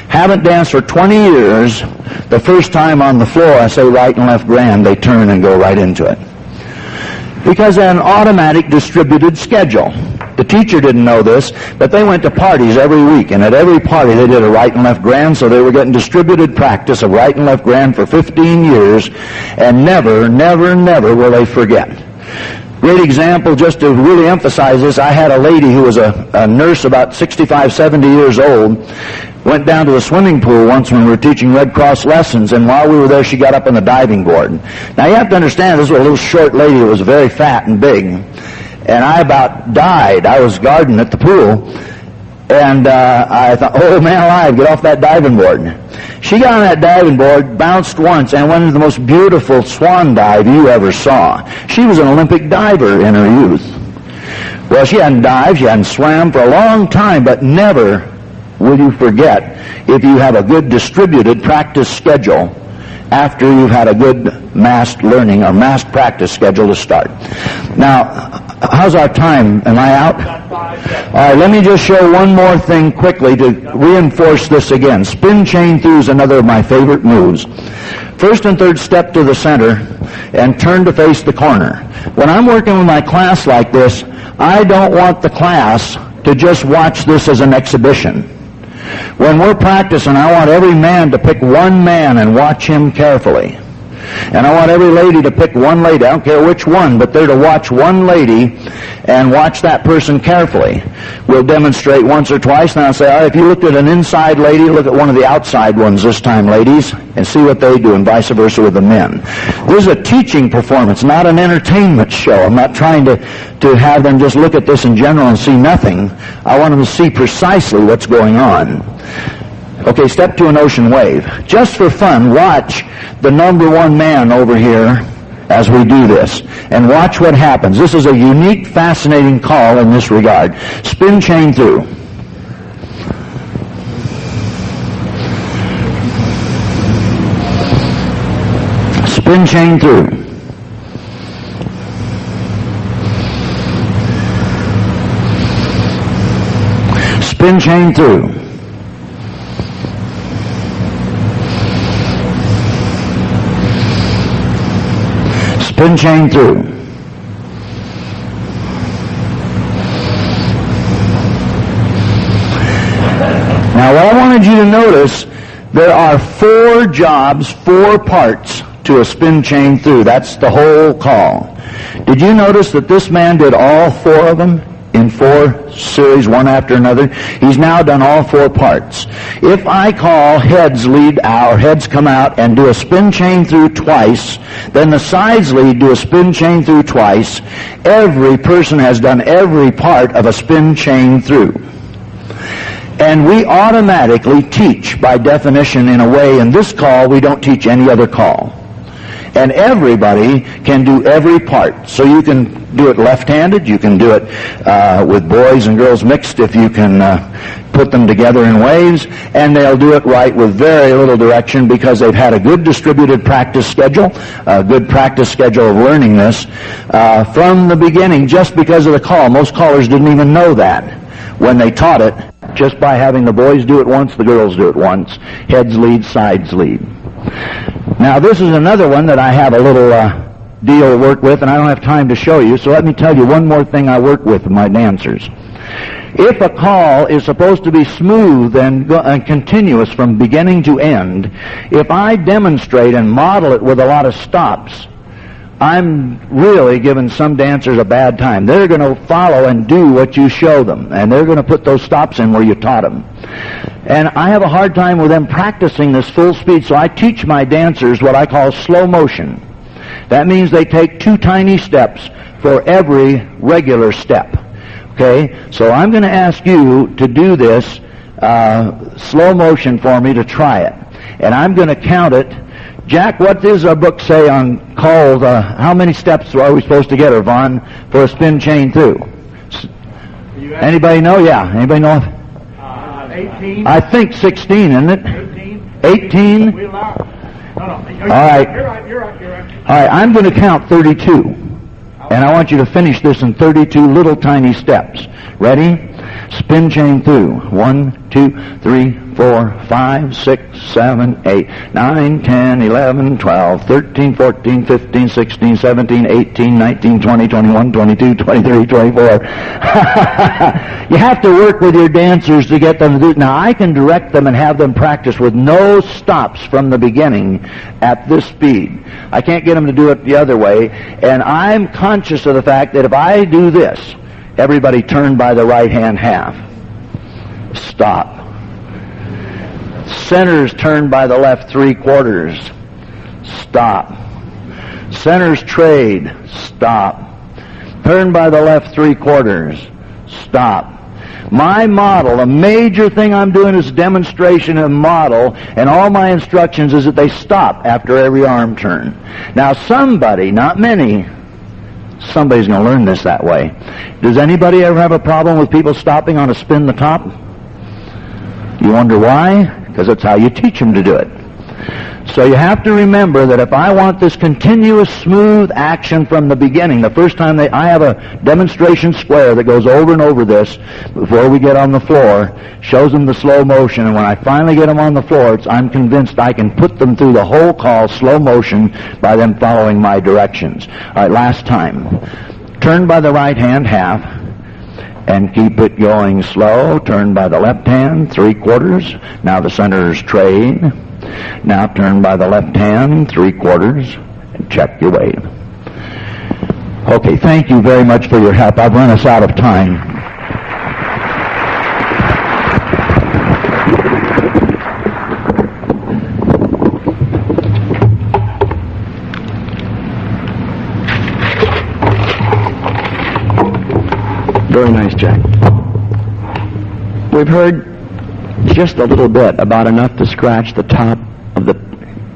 haven't danced for 20 years. The first time on the floor I say right and left grand, they turn and go right into it. Because they had an automatic distributed schedule. The teacher didn't know this, but they went to parties every week, and at every party they did a right and left grand, so they were getting distributed practice of right and left grand for 15 years, and never, never, never will they forget. Great example, just to really emphasize this, I had a lady who was a nurse about 65, 70 years old, went down to the swimming pool once when we were teaching Red Cross lessons, and while we were there she got up on the diving board. Now you have to understand, this was a little short lady who was very fat and big, and I about died. I was guarding at the pool, and I thought, oh man alive, get off that diving board. She got on that diving board, bounced once, and went into the most beautiful swan dive you ever saw. She was an Olympic diver in her youth. Well, she hadn't dived, she hadn't swam for a long time, but never will you forget if you have a good distributed practice schedule after you've had a good massed learning or massed practice schedule to start. Now, how's our time? Am I out? All right, let me just show one more thing quickly to reinforce this again. Spin chain through is another of my favorite moves. First and third step to the center and turn to face the corner. When I'm working with my class like this, I don't want the class to just watch this as an exhibition. When we're practicing, I want every man to pick one man and watch him carefully. And I want every lady to pick one lady. I don't care which one, but they're to watch one lady and watch that person carefully. We'll demonstrate once or twice, and I'll say, all right, if you looked at an inside lady, look at one of the outside ones this time, ladies, and see what they do, and vice versa with the men. This is a teaching performance, not an entertainment show. I'm not trying to have them just look at this in general and see nothing. I want them to see precisely what's going on. Okay, step to an ocean wave. Just for fun, watch the number one man over here as we do this, and watch what happens. This is a unique, fascinating call in this regard. Spin chain through. Spin chain through. Spin chain through. Spin chain through. Now what I wanted you to notice, there are 4 jobs, 4 parts to a spin chain through. That's the whole call. Did you notice that this man did all 4 of them in 4 series, one after another? He's now done all 4 parts. If I call heads lead out, heads come out and do a spin chain through twice, then the sides lead do a spin chain through twice, every person has done every part of a spin chain through. And we automatically teach by definition in a way, in this call we don't teach any other call. And everybody can do every part. So you can do it left-handed, you can do it with boys and girls mixed if you can put them together in waves, and they'll do it right with very little direction because they've had a good distributed practice schedule, a good practice schedule of learning this from the beginning, just because of the call. Most callers didn't even know that when they taught it, just by having the boys do it once, the girls do it once. Heads lead, sides lead. Now this is another one that I have a little deal to work with, and I don't have time to show you, so let me tell you one more thing I work with my dancers. If a call is supposed to be smooth and continuous from beginning to end, if I demonstrate and model it with a lot of stops, I'm really giving some dancers a bad time. They're going to follow and do what you show them, and they're going to put those stops in where you taught them. And I have a hard time with them practicing this full speed, so I teach my dancers what I call slow motion. That means they take 2 tiny steps for every regular step. Okay? So I'm going to ask you to do this slow motion for me to try it. And I'm going to count it. Jack, what does our book say on calls? How many steps are we supposed to get, or Vaughn, for a spin chain through? Anybody know? Yeah. Anybody know? 18. I think 16, isn't it? 18? We allow. No. All right. You're right. All right, I'm going to count 32. And I want you to finish this in 32 little tiny steps. Ready? Spin chain through. 1, 2, 3, 4, 5, 6, 7, 8, 9, 10, 11, 12, 13, 14, 15, 16, 17, 18, 19, 20, 21, 22, 23, 24. You have to work with your dancers to get them to do it. Now, I can direct them and have them practice with no stops from the beginning at this speed. I can't get them to do it the other way. And I'm conscious of the fact that if I do this, everybody turn by the right-hand half. Stop. Centers turn by the left 3/4. Stop. Centers trade. Stop. Turn by the left 3/4. Stop. My model, a major thing I'm doing is demonstration of model, and all my instructions is that they stop after every arm turn. Now somebody, not many, somebody's going to learn this that way. Does anybody ever have a problem with people stopping on a spin the top? You wonder why? Because that's how you teach them to do it. So you have to remember that if I want this continuous smooth action from the beginning, the first time I have a demonstration square that goes over and over this before we get on the floor, shows them the slow motion, and when I finally get them on the floor, I'm convinced I can put them through the whole call slow motion by them following my directions. All right, last time. Turn by the right hand half and keep it going slow. Turn by the left hand 3/4. Now the centers trade. Now turn by the left hand 3/4 and check your wave. Okay, thank you very much for your help. I've run us out of time. Very nice, Jack. We've heard just a little bit, about enough to scratch the top of the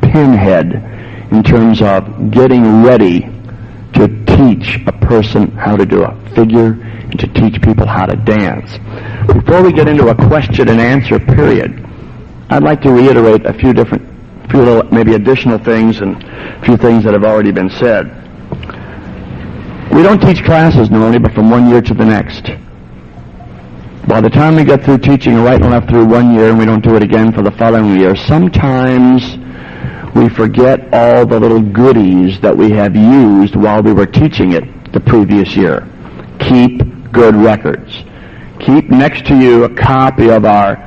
pinhead in terms of getting ready to teach a person how to do a figure and to teach people how to dance. Before we get into a question and answer period, I'd like to reiterate a few little, maybe additional things and a few things that have already been said. We don't teach classes normally, but from one year to the next. By the time we get through teaching right and left through 1 year and we don't do it again for the following year, sometimes we forget all the little goodies that we have used while we were teaching it the previous year. Keep good records. Keep next to you a copy of our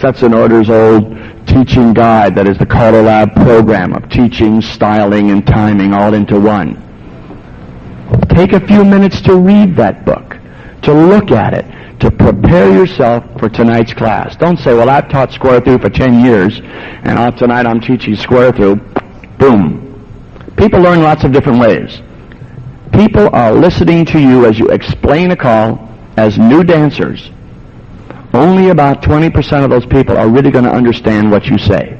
Sets and Orders old teaching guide that is the CALLERLAB program of teaching, styling, and timing all into one. Take a few minutes to read that book, to look at it, to prepare yourself for tonight's class. Don't say, well, I've taught square through for 10 years, and tonight I'm teaching square through. Boom. People learn lots of different ways. People are listening to you as you explain a call as new dancers. Only about 20% of those people are really going to understand what you say.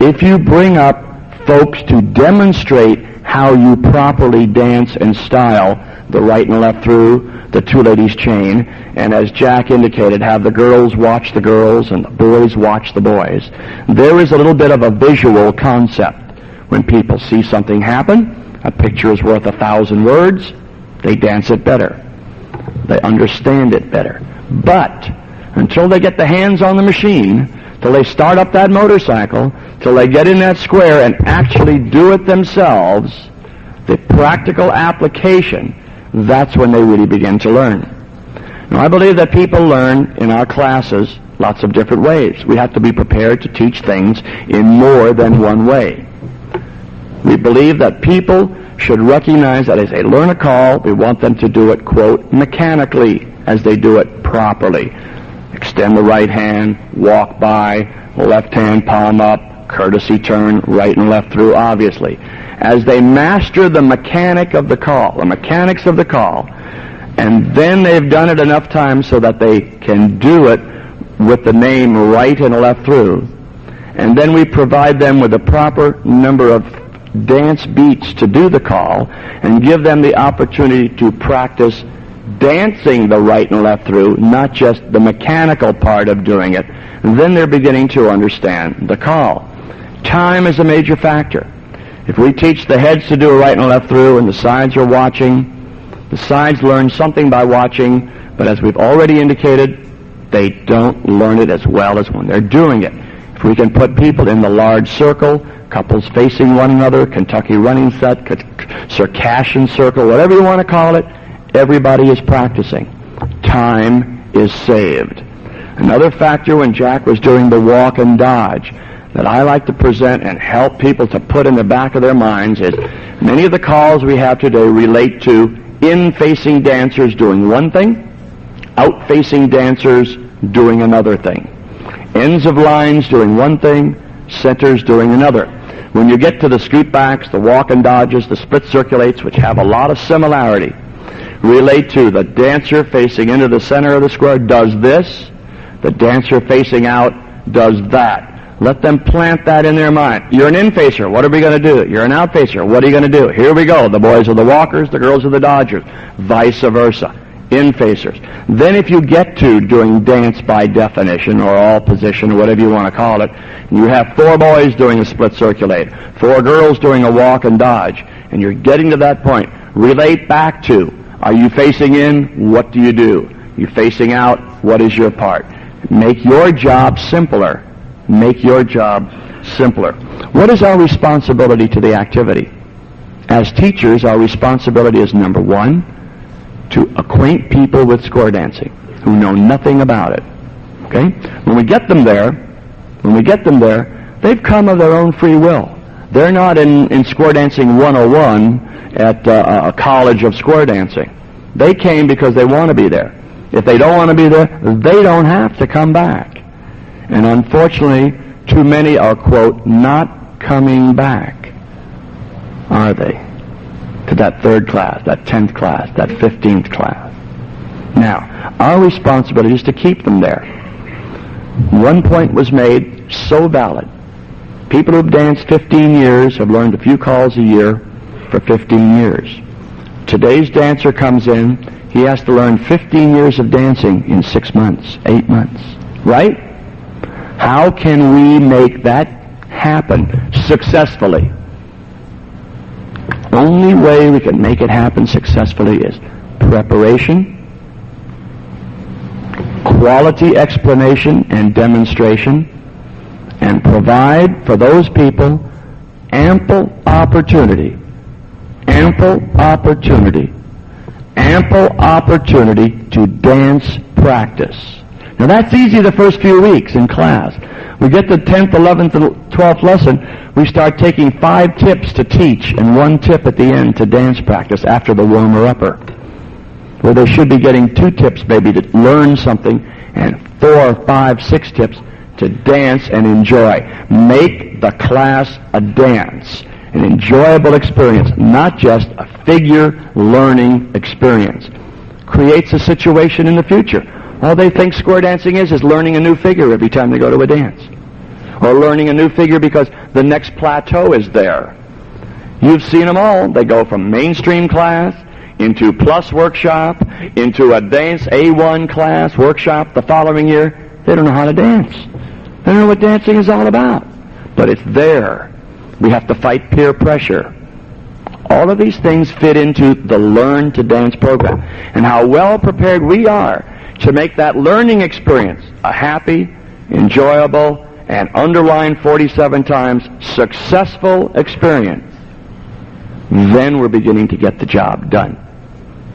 If you bring up folks to demonstrate how you properly dance and style the right and left through, the two ladies chain, and as Jack indicated, have the girls watch the girls and the boys watch the boys. There is a little bit of a visual concept. When people see something happen, a picture is worth 1,000 words, they dance it better. They understand it better. But until they get the hands on the machine, till they start up that motorcycle, till they get in that square and actually do it themselves, the practical application, that's when they really begin to learn. Now, I believe that people learn in our classes lots of different ways. We have to be prepared to teach things in more than one way. We believe that people should recognize that as they learn a call, we want them to do it, quote, mechanically, as they do it properly. Extend the right hand, walk by, left hand palm up, courtesy turn, right and left through, obviously. As they master the mechanics of the call, and then they've done it enough times so that they can do it with the name right and left through, and then we provide them with the proper number of dance beats to do the call, and give them the opportunity to practice dancing the right and left through, not just the mechanical part of doing it, then they're beginning to understand the call. Time is a major factor. If we teach the heads to do a right and left through and the sides are watching, the sides learn something by watching, but as we've already indicated, they don't learn it as well as when they're doing it. If we can put people in the large circle, couples facing one another, Kentucky running set, Circassian circle, whatever you want to call it, everybody is practicing. Time is saved. Another factor when Jack was doing the walk and dodge that I like to present and help people to put in the back of their minds is many of the calls we have today relate to in-facing dancers doing one thing, out-facing dancers doing another thing. Ends of lines doing one thing, centers doing another. When you get to the scoot backs, the walk and dodges, the split circulates, which have a lot of similarity, relate to the dancer facing into the center of the square does this, the dancer facing out does that. Let them plant that in their mind. You're an in-facer, what are we going to do? You're an out-facer, what are you going to do? Here we go. The boys are the walkers, the girls are the dodgers, vice versa. In-facers. Then if you get to doing dance by definition, or all position, or whatever you want to call it, you have 4 boys doing a split circulate, 4 girls doing a walk and dodge, and you're getting to that point. Relate back to, are you facing in? What do you do? You facing out? What is your part? Make your job simpler. Make your job simpler. What is our responsibility to the activity? As teachers, our responsibility is, number 1, to acquaint people with square dancing who know nothing about it. Okay? When we get them there, they've come of their own free will. They're not in square dancing 101 at a college of square dancing. They came because they want to be there. If they don't want to be there, they don't have to come back. And unfortunately, too many are, quote, not coming back, are they? To that 3rd class, that 10th class, that 15th class. Now, our responsibility is to keep them there. One point was made, so valid. People who've danced 15 years have learned a few calls a year for 15 years. Today's dancer comes in, he has to learn 15 years of dancing in 6 months, 8 months, right? How can we make that happen successfully? Only way we can make it happen successfully is preparation, quality explanation and demonstration, and provide for those people ample opportunity to dance practice. Now that's easy the first few weeks in class. We get the 10th, 11th, and 12th lesson, we start taking 5 tips to teach and 1 tip at the end to dance practice after the warmer-upper. Where they should be getting 2 tips maybe to learn something and 4, 5, 6 tips to dance and enjoy. Make the class a dance, an enjoyable experience, not just a figure learning experience. Creates a situation in the future. All they think square dancing is learning a new figure every time they go to a dance. or learning a new figure because the next plateau is there. You've seen them all. They go from mainstream class into plus workshop, into advanced A1 class workshop the following year. They don't know how to dance. They don't know what dancing is all about. But it's there. We have to fight peer pressure. All of these things fit into the Learn to Dance program. And how well prepared we are to make that learning experience a happy, enjoyable, and underlined 47 times successful experience. Then we're beginning to get the job done.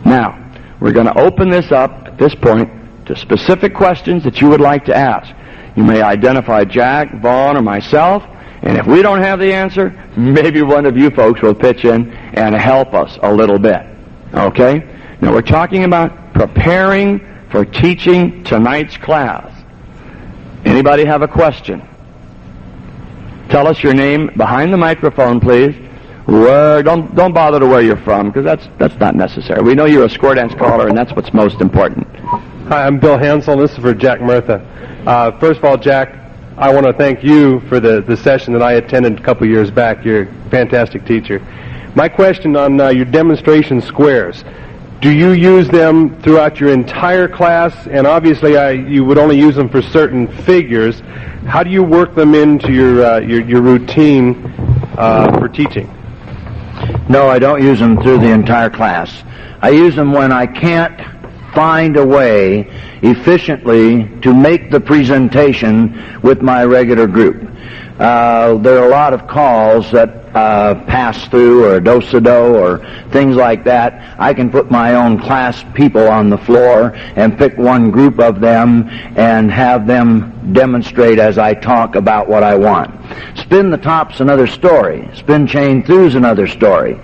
Now, we're going to open this up at this point to specific questions that you would like to ask. You may identify Jack, Vaughn, or myself, and if we don't have the answer, maybe one of you folks will pitch in and help us a little bit. Okay? Now, we're talking about preparing for teaching tonight's class. Anybody have a question? Tell us your name behind the microphone, please. Don't bother to where you're from, because that's not necessary. We know you're a square dance caller, and that's what's most important. Hi, I'm Bill Hansel, and this is for Jack Murtha. First of all, Jack, I want to thank you for the session that I attended a couple years back. You're a fantastic teacher. My question on your demonstration squares, do you use them throughout your entire class? And obviously you would only use them for certain figures. How do you work them into your routine for teaching? No, I don't use them through the entire class. I use them when I can't find a way efficiently to make the presentation with my regular group. There are a lot of calls that pass through, or do-sa-do, or things like that. I can put my own class people on the floor and pick one group of them and have them demonstrate as I talk about what I want. Spin the top's another story. Spin chain through's another story.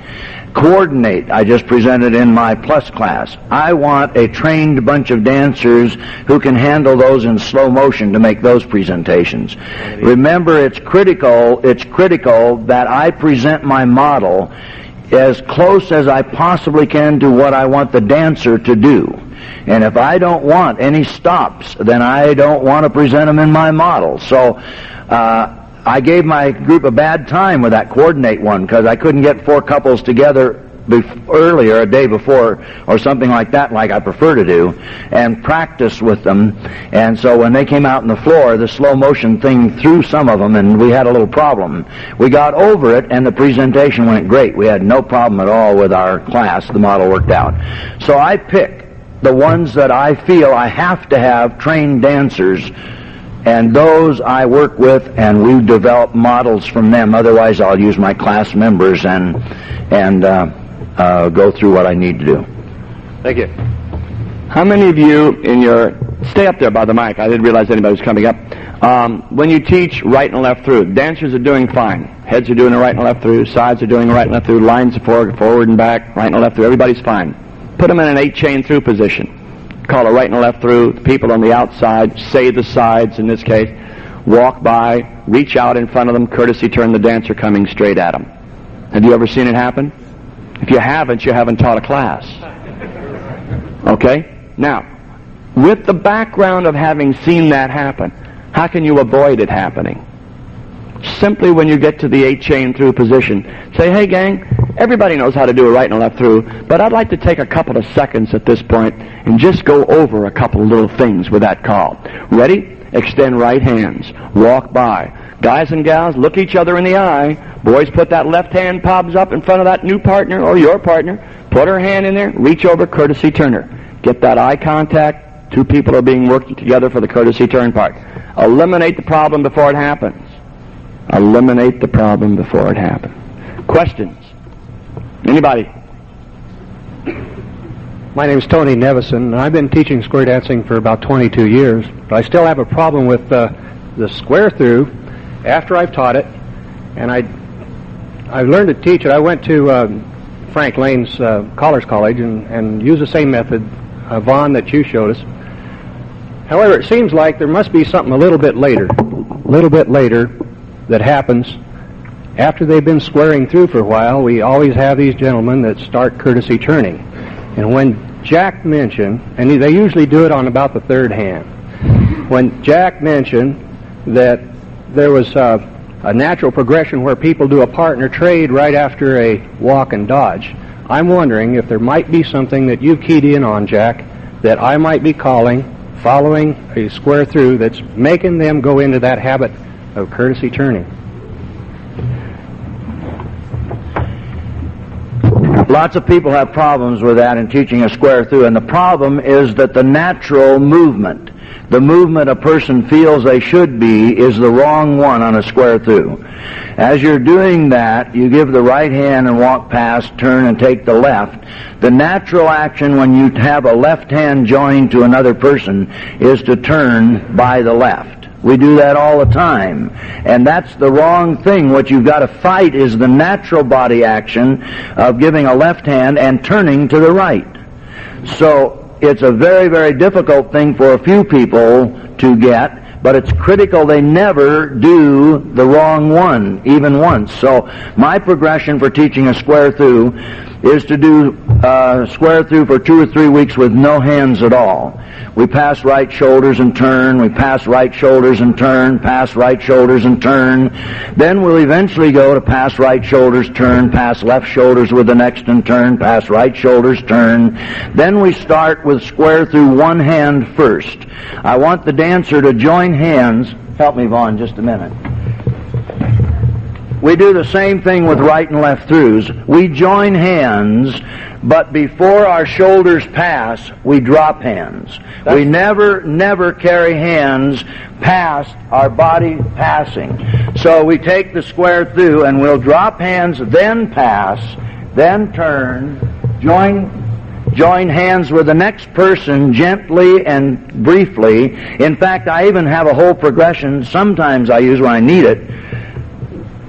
Coordinate, I just presented in my plus class. I want a trained bunch of dancers who can handle those in slow motion to make those presentations. Remember, it's critical that I present my model as close as I possibly can to what I want the dancer to do. And if I don't want any stops, then I don't want to present them in my model. So I gave my group a bad time with that coordinate one, because I couldn't get 4 couples together earlier, a day before, or something like that, like I prefer to do, and practice with them. And so when they came out on the floor, the slow motion thing threw some of them, and we had a little problem. We got over it, and the presentation went great. We had no problem at all with our class. The model worked out. So I pick the ones that I feel I have to have trained dancers, and those I work with, and we develop models from them. Otherwise, I'll use my class members and go through what I need to do. Thank you. How many of you in your... Stay up there by the mic. I didn't realize anybody was coming up. When you teach right and left through, dancers are doing fine. Heads are doing a right and left through. Sides are doing a right and left through. Lines are forward and back. Right and left through. Everybody's fine. Put them in an 8-chain through position. Call a right and left through. People on the outside say the sides in this case. Walk by. Reach out in front of them. Courtesy turn the dancer coming straight at them. Have you ever seen it happen? If you haven't taught a class. Okay? Now, with the background of having seen that happen, how can you avoid it happening? Simply when you get to the 8-chain through position, say, hey gang, everybody knows how to do a right and a left through, but I'd like to take a couple of seconds at this point and just go over a couple of little things with that call. Ready? Extend right hands. Walk by. Guys and gals, look each other in the eye. Boys, put that left hand palms up in front of that new partner or your partner. Put her hand in there. Reach over, courtesy turn her. Get that eye contact. 2 people are being worked together for the courtesy turn part. Eliminate the problem before it happens. Eliminate the problem before it happens. Questions? Anybody? My name is Tony Nevison, and I've been teaching square dancing for about 22 years, but I still have a problem with the square through after I've taught it, and I've learned to teach it. I went to Frank Lane's College College and used the same method, Vaughn, that you showed us. However, it seems like there must be something a little bit later that happens after they've been squaring through for a while. We always have these gentlemen that start courtesy turning. And when Jack mentioned, and they usually do it on about the 3rd hand, when Jack mentioned that there was a natural progression where people do a partner trade right after a walk and dodge. I'm wondering if there might be something that you've keyed in on, Jack, that I might be following a square through that's making them go into that habit of courtesy turning. Lots of people have problems with that in teaching a square through, and the problem is that the natural movement, the movement a person feels they should be, is the wrong one on a square through. As you're doing that, you give the right hand and walk past, turn and take the left. The natural action when you have a left hand joined to another person is to turn by the left. We do that all the time, and that's the wrong thing. What you've got to fight is the natural body action of giving a left hand and turning to the right. So it's a very, very difficult thing for a few people to get, but it's critical they never do the wrong one, even once. So my progression for teaching a square through is to do square through for 2 or 3 weeks with no hands at all. We pass right shoulders and turn, we pass right shoulders and turn, pass right shoulders and turn. Then we'll eventually go to pass right shoulders, turn, pass left shoulders with the next and turn, pass right shoulders, turn. Then we start with square through one hand first. I want the dancer to join hands. Help me, Vaughn, just a minute. We do the same thing with right and left throughs. We join hands, but before our shoulders pass, we drop hands. We never carry hands past our body passing. So we take the square through and we'll drop hands, then pass, then turn, join hands with the next person gently and briefly. In fact, I even have a whole progression sometimes I use when I need it,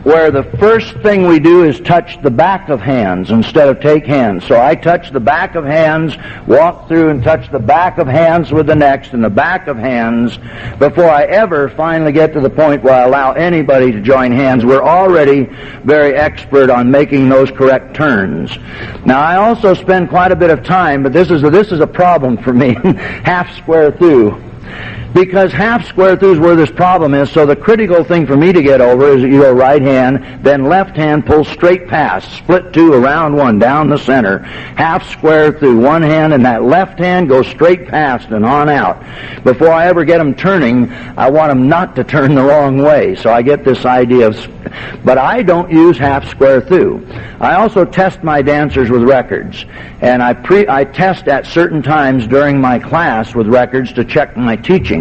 where the first thing we do is touch the back of hands instead of take hands. So I touch the back of hands, walk through and touch the back of hands with the next and the back of hands before I ever finally get to the point where I allow anybody to join hands. We're already very expert on making those correct turns. Now I also spend quite a bit of time, but this is a problem for me, half square through. Because half square through is where this problem is, so the critical thing for me to get over is that you go right hand, then left hand pulls straight past, split two, around one, down the center, half square through one hand, and that left hand goes straight past and on out. Before I ever get them turning, I want them not to turn the wrong way, so I get this idea of... But I don't use half square through. I also test my dancers with records, and I test at certain times during my class with records to check my teaching.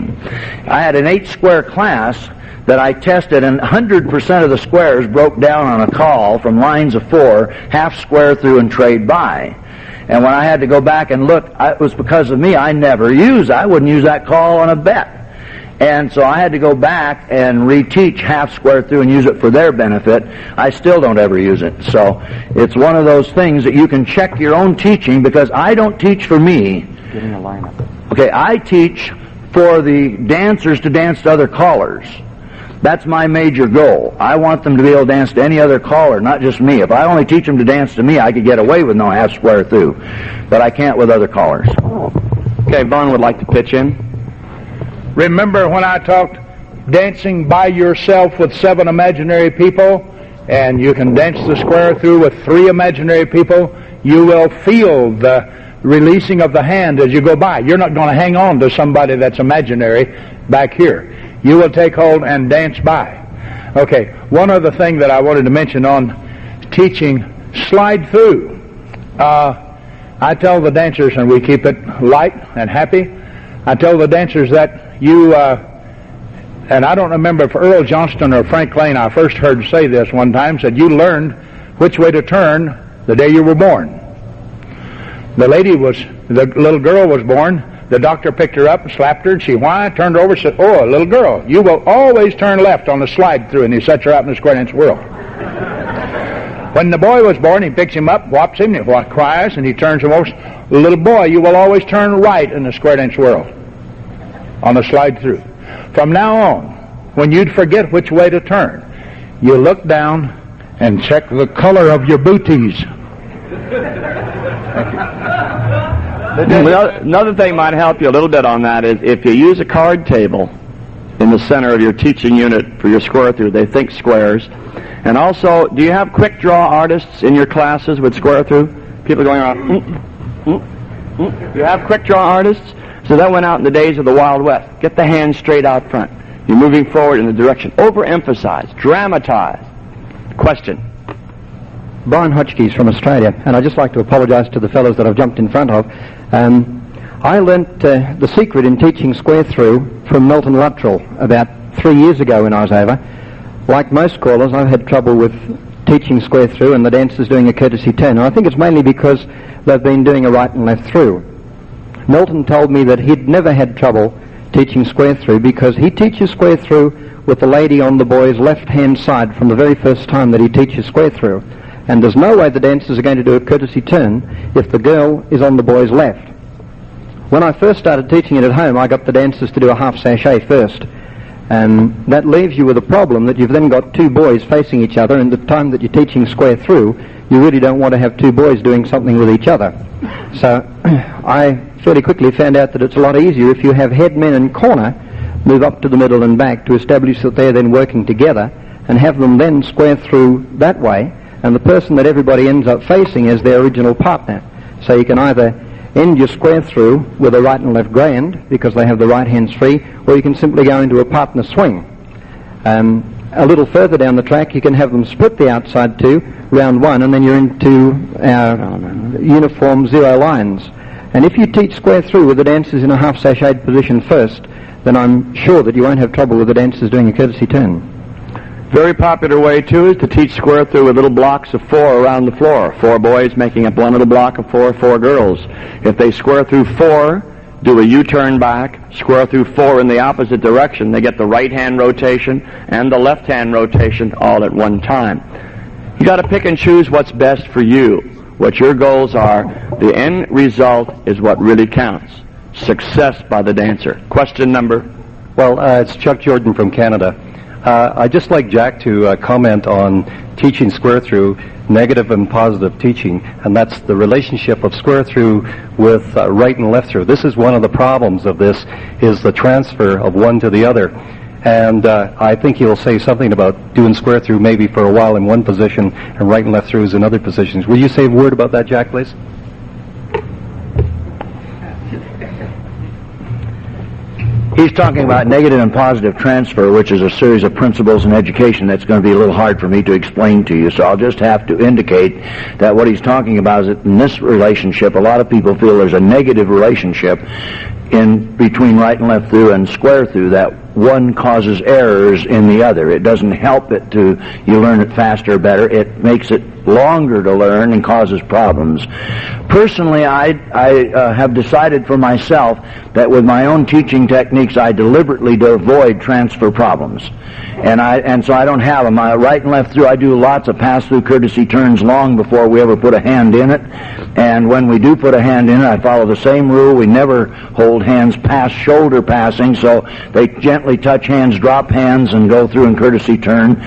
I had an 8-square class that I tested, and 100% of the squares broke down on a call from lines of 4, half square through and trade by. And when I had to go back and look, it was because of me. I wouldn't use that call on a bet. And so I had to go back and reteach half square through and use it for their benefit. I still don't ever use it. So it's one of those things that you can check your own teaching, because I don't teach for me. Getting a lineup. Okay, I teach for the dancers to dance to other callers. That's my major goal. I want them to be able to dance to any other caller, not just me. If I only teach them to dance to me, I could get away with no half square through. But I can't with other callers. Okay, Vaughn would like to pitch in. Remember when I talked dancing by yourself with 7 imaginary people, and you can dance the square through with 3 imaginary people? You will feel the releasing of the hand as you go by. You're not going to hang on to somebody that's imaginary back here. You will take hold and dance by. Okay, one other thing that I wanted to mention on teaching slide through. I tell the dancers, and we keep it light and happy, I tell the dancers that you, and I don't remember if Earl Johnston or Frank Lane, I first heard say this one time, said you learned which way to turn the day you were born. The little girl was born, the doctor picked her up and slapped her, and she whined, turned over, said, "Oh, little girl, you will always turn left on the slide through," and he sets her out in the square dance whirl. When the boy was born, he picks him up, whops him, and he cries, and he turns him over. "Little boy, you will always turn right in the square dance whirl on the slide through." From now on, when you'd forget which way to turn, you look down and check the color of your booties. Another thing might help you a little bit on that is if you use a card table, in the center of your teaching unit for your square through. They think squares. And also, do you have quick draw artists in your classes with square through? People going around, You have quick draw artists? So that went out in the days of the Wild West. Get the hand straight out front. You're moving forward in the direction. Overemphasize. Dramatize. Question. Brian Hotchkiss from Australia, and I'd just like to apologise to the fellows that I've jumped in front of. I learnt the secret in teaching square through from Milton Luttrell about 3 years ago when I was over. Like most callers, I've had trouble with teaching square through and the dancers doing a courtesy turn, and I think it's mainly because they've been doing a right and left through. Milton told me that he'd never had trouble teaching square through because he teaches square through with the lady on the boy's left-hand side from the very first time that he teaches square through. And there's no way the dancers are going to do a courtesy turn if the girl is on the boy's left. When I first started teaching it at home, I got the dancers to do a half sachet first. And that leaves you with a problem that you've then got two boys facing each other, and the time that you're teaching square through, you really don't want to have two boys doing something with each other. So I fairly quickly found out that it's a lot easier if you have head, men and corner move up to the middle and back to establish that they're then working together, and have them then square through that way, and the person that everybody ends up facing is their original partner. So you can either end your square through with a right and left grand because they have the right hands free, or you can simply go into a partner swing. A little further down the track you can have them split the outside two, round one, and then you're into uniform zero lines. And if you teach square through with the dancers in a half sashayed position first, then I'm sure that you won't have trouble with the dancers doing a courtesy turn. Very popular way, too, is to teach square through with little blocks of 4 around the floor. 4 boys making up one little block of 4 girls. If they square through 4, do a U-turn back, square through 4 in the opposite direction, they get the right-hand rotation and the left-hand rotation all at one time. You got to pick and choose what's best for you, what your goals are. The end result is what really counts. Success by the dancer. Question number? Well, it's Chuck Jordan from Canada. I'd just like Jack to comment on teaching square through, negative and positive teaching, and that's the relationship of square through with right and left through. This is one of the problems of this, is the transfer of one to the other. And I think he'll say something about doing square through maybe for a while in one position and right and left throughs in other positions. Will you say a word about that, Jack, please? He's talking about negative and positive transfer, which is a series of principles in education that's going to be a little hard for me to explain to you, so I'll just have to indicate that what he's talking about is that in this relationship, a lot of people feel there's a negative relationship in between right and left through and square through, that one causes errors in the other. It doesn't help it to, you learn it faster or better. It makes it longer to learn and causes problems. Personally, I have decided for myself that with my own teaching techniques, I deliberately avoid transfer problems. And so I don't have them. Right and left through, I do lots of pass-through courtesy turns long before we ever put a hand in it. And when we do put a hand in it, I follow the same rule. We never hold hands past shoulder passing, so they gently touch hands, drop hands, and go through in courtesy turn.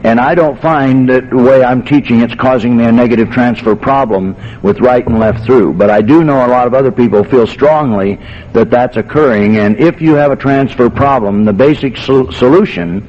And I don't find that the way I'm teaching it's causing me a negative transfer problem with right and left through. But I do know a lot of other people feel strongly that that's occurring. And if you have a transfer problem, the basic solution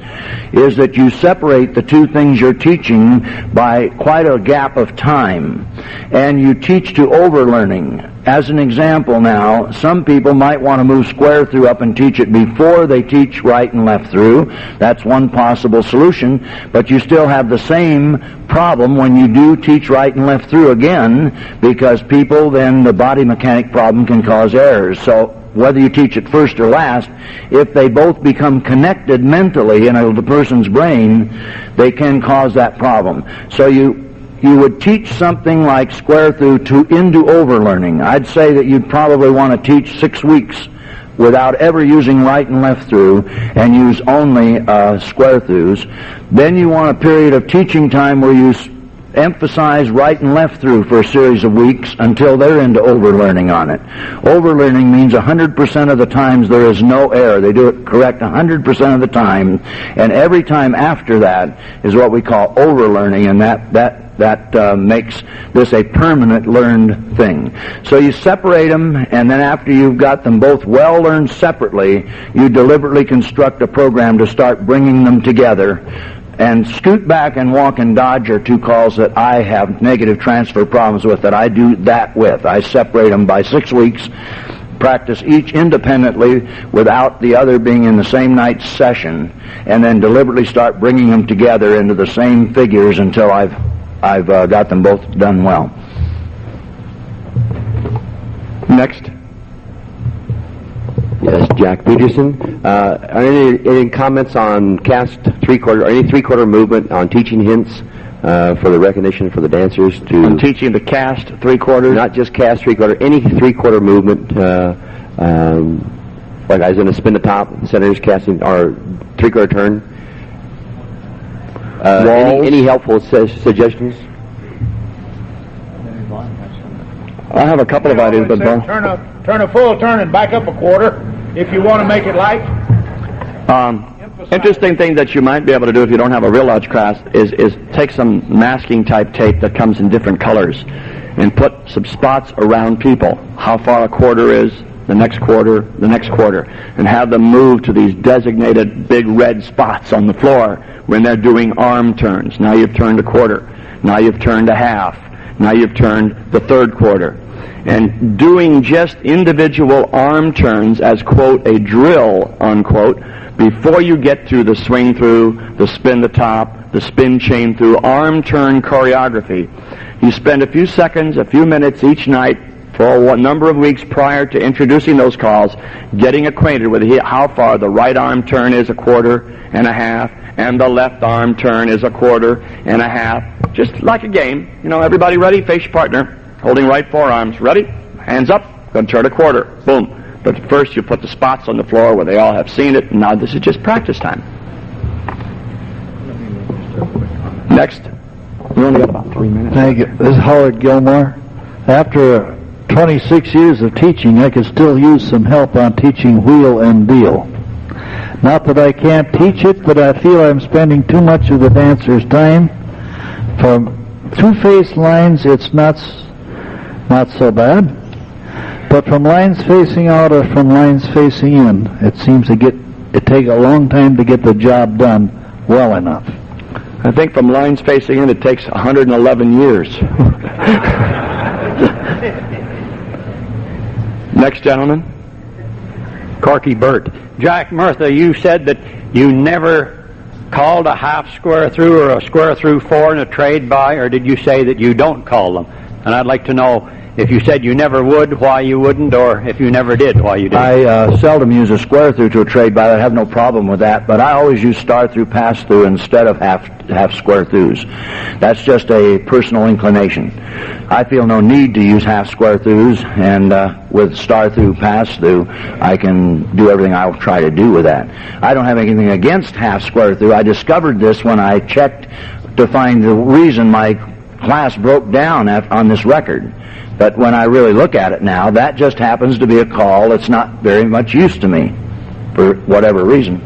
is that you separate the two things you're teaching by quite a gap of time. And you teach to overlearning. As an example now, some people might want to move square through up and teach it before they teach right and left through. That's one possible solution, but you still have the same problem when you do teach right and left through again, because people, then the body mechanic problem can cause errors. So whether you teach it first or last, if they both become connected mentally in the person's brain, they can cause that problem. So you would teach something like square through into overlearning. I'd say that you'd probably want to teach 6 weeks without ever using right and left through and use only square throughs. Then you want a period of teaching time where you emphasize right and left through for a series of weeks until they're into overlearning on it. Overlearning means 100% of the times there is no error. They do it correct 100% of the time, and every time after that is what we call overlearning, and that That makes this a permanent learned thing. So you separate them, and then after you've got them both well learned separately, you deliberately construct a program to start bringing them together. And scoot back and walk and dodge are two calls that I have negative transfer problems with, that I do that with. I separate them by 6 weeks, practice each independently without the other being in the same night's session, and then deliberately start bringing them together into the same figures until I've got them both done well. Next. Yes, Jack Peterson. Are any comments on cast three-quarter, or any three-quarter movement on teaching hints for the recognition for the dancers to... On teaching the cast three-quarters? Not just cast three-quarter, any three-quarter movement, like I was going to spin the top, centers casting, or three-quarter turn. Any helpful suggestions? I have a couple of ideas, but Turn a full turn and back up a quarter if you want to make it light. interesting thing that you might be able to do if you don't have a real large class is take some masking type tape that comes in different colors and put some spots around people, how far a quarter is, the next quarter, and have them move to these designated big red spots on the floor when they're doing arm turns. Now you've turned a quarter. Now you've turned a half. Now you've turned the third quarter. And doing just individual arm turns as, quote, a drill, unquote, before you get to the swing through, the spin the top, the spin chain through, arm turn choreography. You spend a few seconds, a few minutes each night for a number of weeks prior to introducing those calls, getting acquainted with how far the right arm turn is a quarter and a half, and the left arm turn is a quarter and a half. Just like a game. You know, everybody ready? Face your partner. Holding right forearms. Ready? Hands up. Going to turn a quarter. Boom. But first you put the spots on the floor where they all have seen it, and now this is just practice time. Next. We only got about 3 minutes. Thank you. This is Howard Gilmore. After 26 years of teaching, I could still use some help on teaching wheel and deal. Not that I can't teach it, but I feel I'm spending too much of the dancer's time. From two-faced lines, it's not so bad. But from lines facing out or from lines facing in, it seems to take a long time to get the job done well enough. I think from lines facing in, it takes 111 years. Next gentleman. Corky Burt. Jack Murtha, you said that you never called a half square through or a square through four in a trade by, or did you say that you don't call them? And I'd like to know if you said you never would, why you wouldn't, or if you never did, why you didn't. I seldom use a square through to a trade by. I have no problem with that, but I always use star through pass through instead of half square throughs. That's just a personal inclination. I feel no need to use half square throughs, and with star through pass through, I can do everything I'll try to do with that. I don't have anything against half square through. I discovered this when I checked to find the reason my class broke down on this record. But when I really look at it now, that just happens to be a call that's not very much use to me, for whatever reason.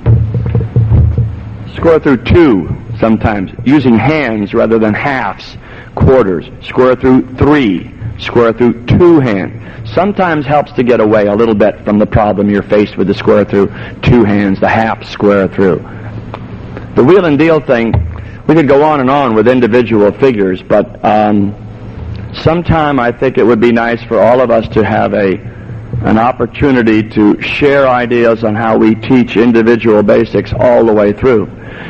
Square through two, sometimes, using hands rather than halves, quarters. Square through three, square through two hands. Sometimes helps to get away a little bit from the problem you're faced with the square through two hands, the half square through. The wheel and deal thing, we could go on and on with individual figures, but sometime I think it would be nice for all of us to have an opportunity to share ideas on how we teach individual basics all the way through.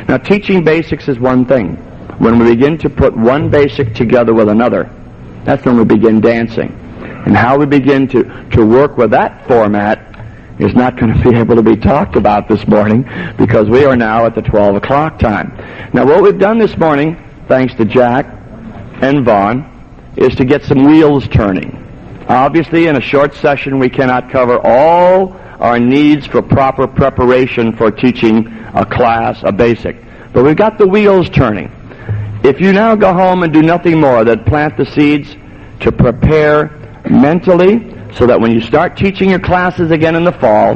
Now, teaching basics is one thing. When we begin to put one basic together with another, that's when we begin dancing. And how we begin to work with that format is not going to be able to be talked about this morning because we are now at the 12 o'clock time. Now, what we've done this morning, thanks to Jack and Vaughn, is to get some wheels turning. Obviously, in a short session, we cannot cover all our needs for proper preparation for teaching a class, a basic. But we've got the wheels turning. If you now go home and do nothing more than plant the seeds to prepare mentally so that when you start teaching your classes again in the fall,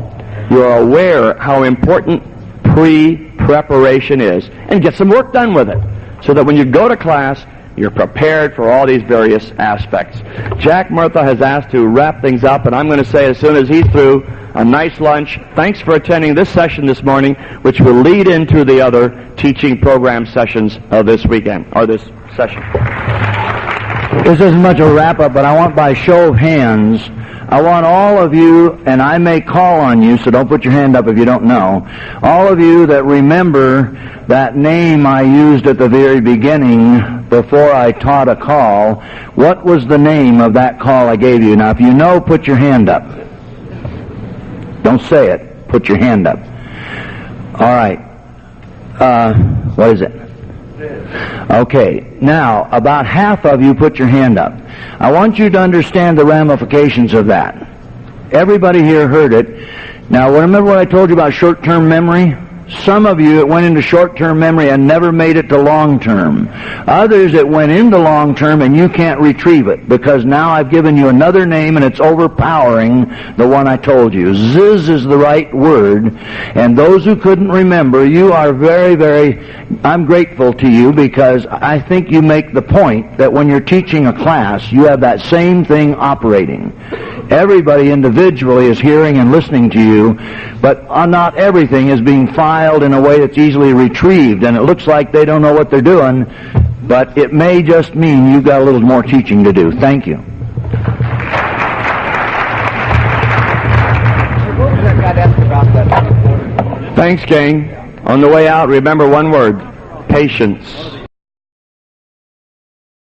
you're aware how important pre-preparation is, and get some work done with it so that when you go to class, You're prepared for all these various aspects. Jack Murtha has asked to wrap things up, and I'm going to say as soon as he's through, a nice lunch. Thanks for attending this session this morning, which will lead into the other teaching program sessions of this weekend, or this session. This isn't much of a wrap-up, but I want by show of hands, I want all of you, and I may call on you, so don't put your hand up if you don't know, all of you that remember that name I used at the very beginning before I taught a call. What was the name of that call I gave you? Now, if you know, put your hand up. Don't say it. Put your hand up. All right. What is it? Okay. Now, about half of you put your hand up. I want you to understand the ramifications of that. Everybody here heard it. Now, remember what I told you about short-term memory? Some of you, it went into short-term memory and never made it to long-term. Others, it went into long-term and you can't retrieve it because now I've given you another name and it's overpowering the one I told you. Ziz is the right word. And those who couldn't remember, you are very, I'm grateful to you because I think you make the point that when you're teaching a class, you have that same thing operating. Everybody individually is hearing and listening to you, but not everything is being filed in a way that's easily retrieved, and it looks like they don't know what they're doing, but it may just mean you've got a little more teaching to do. Thank you. Thanks, King. On the way out, remember one word: patience.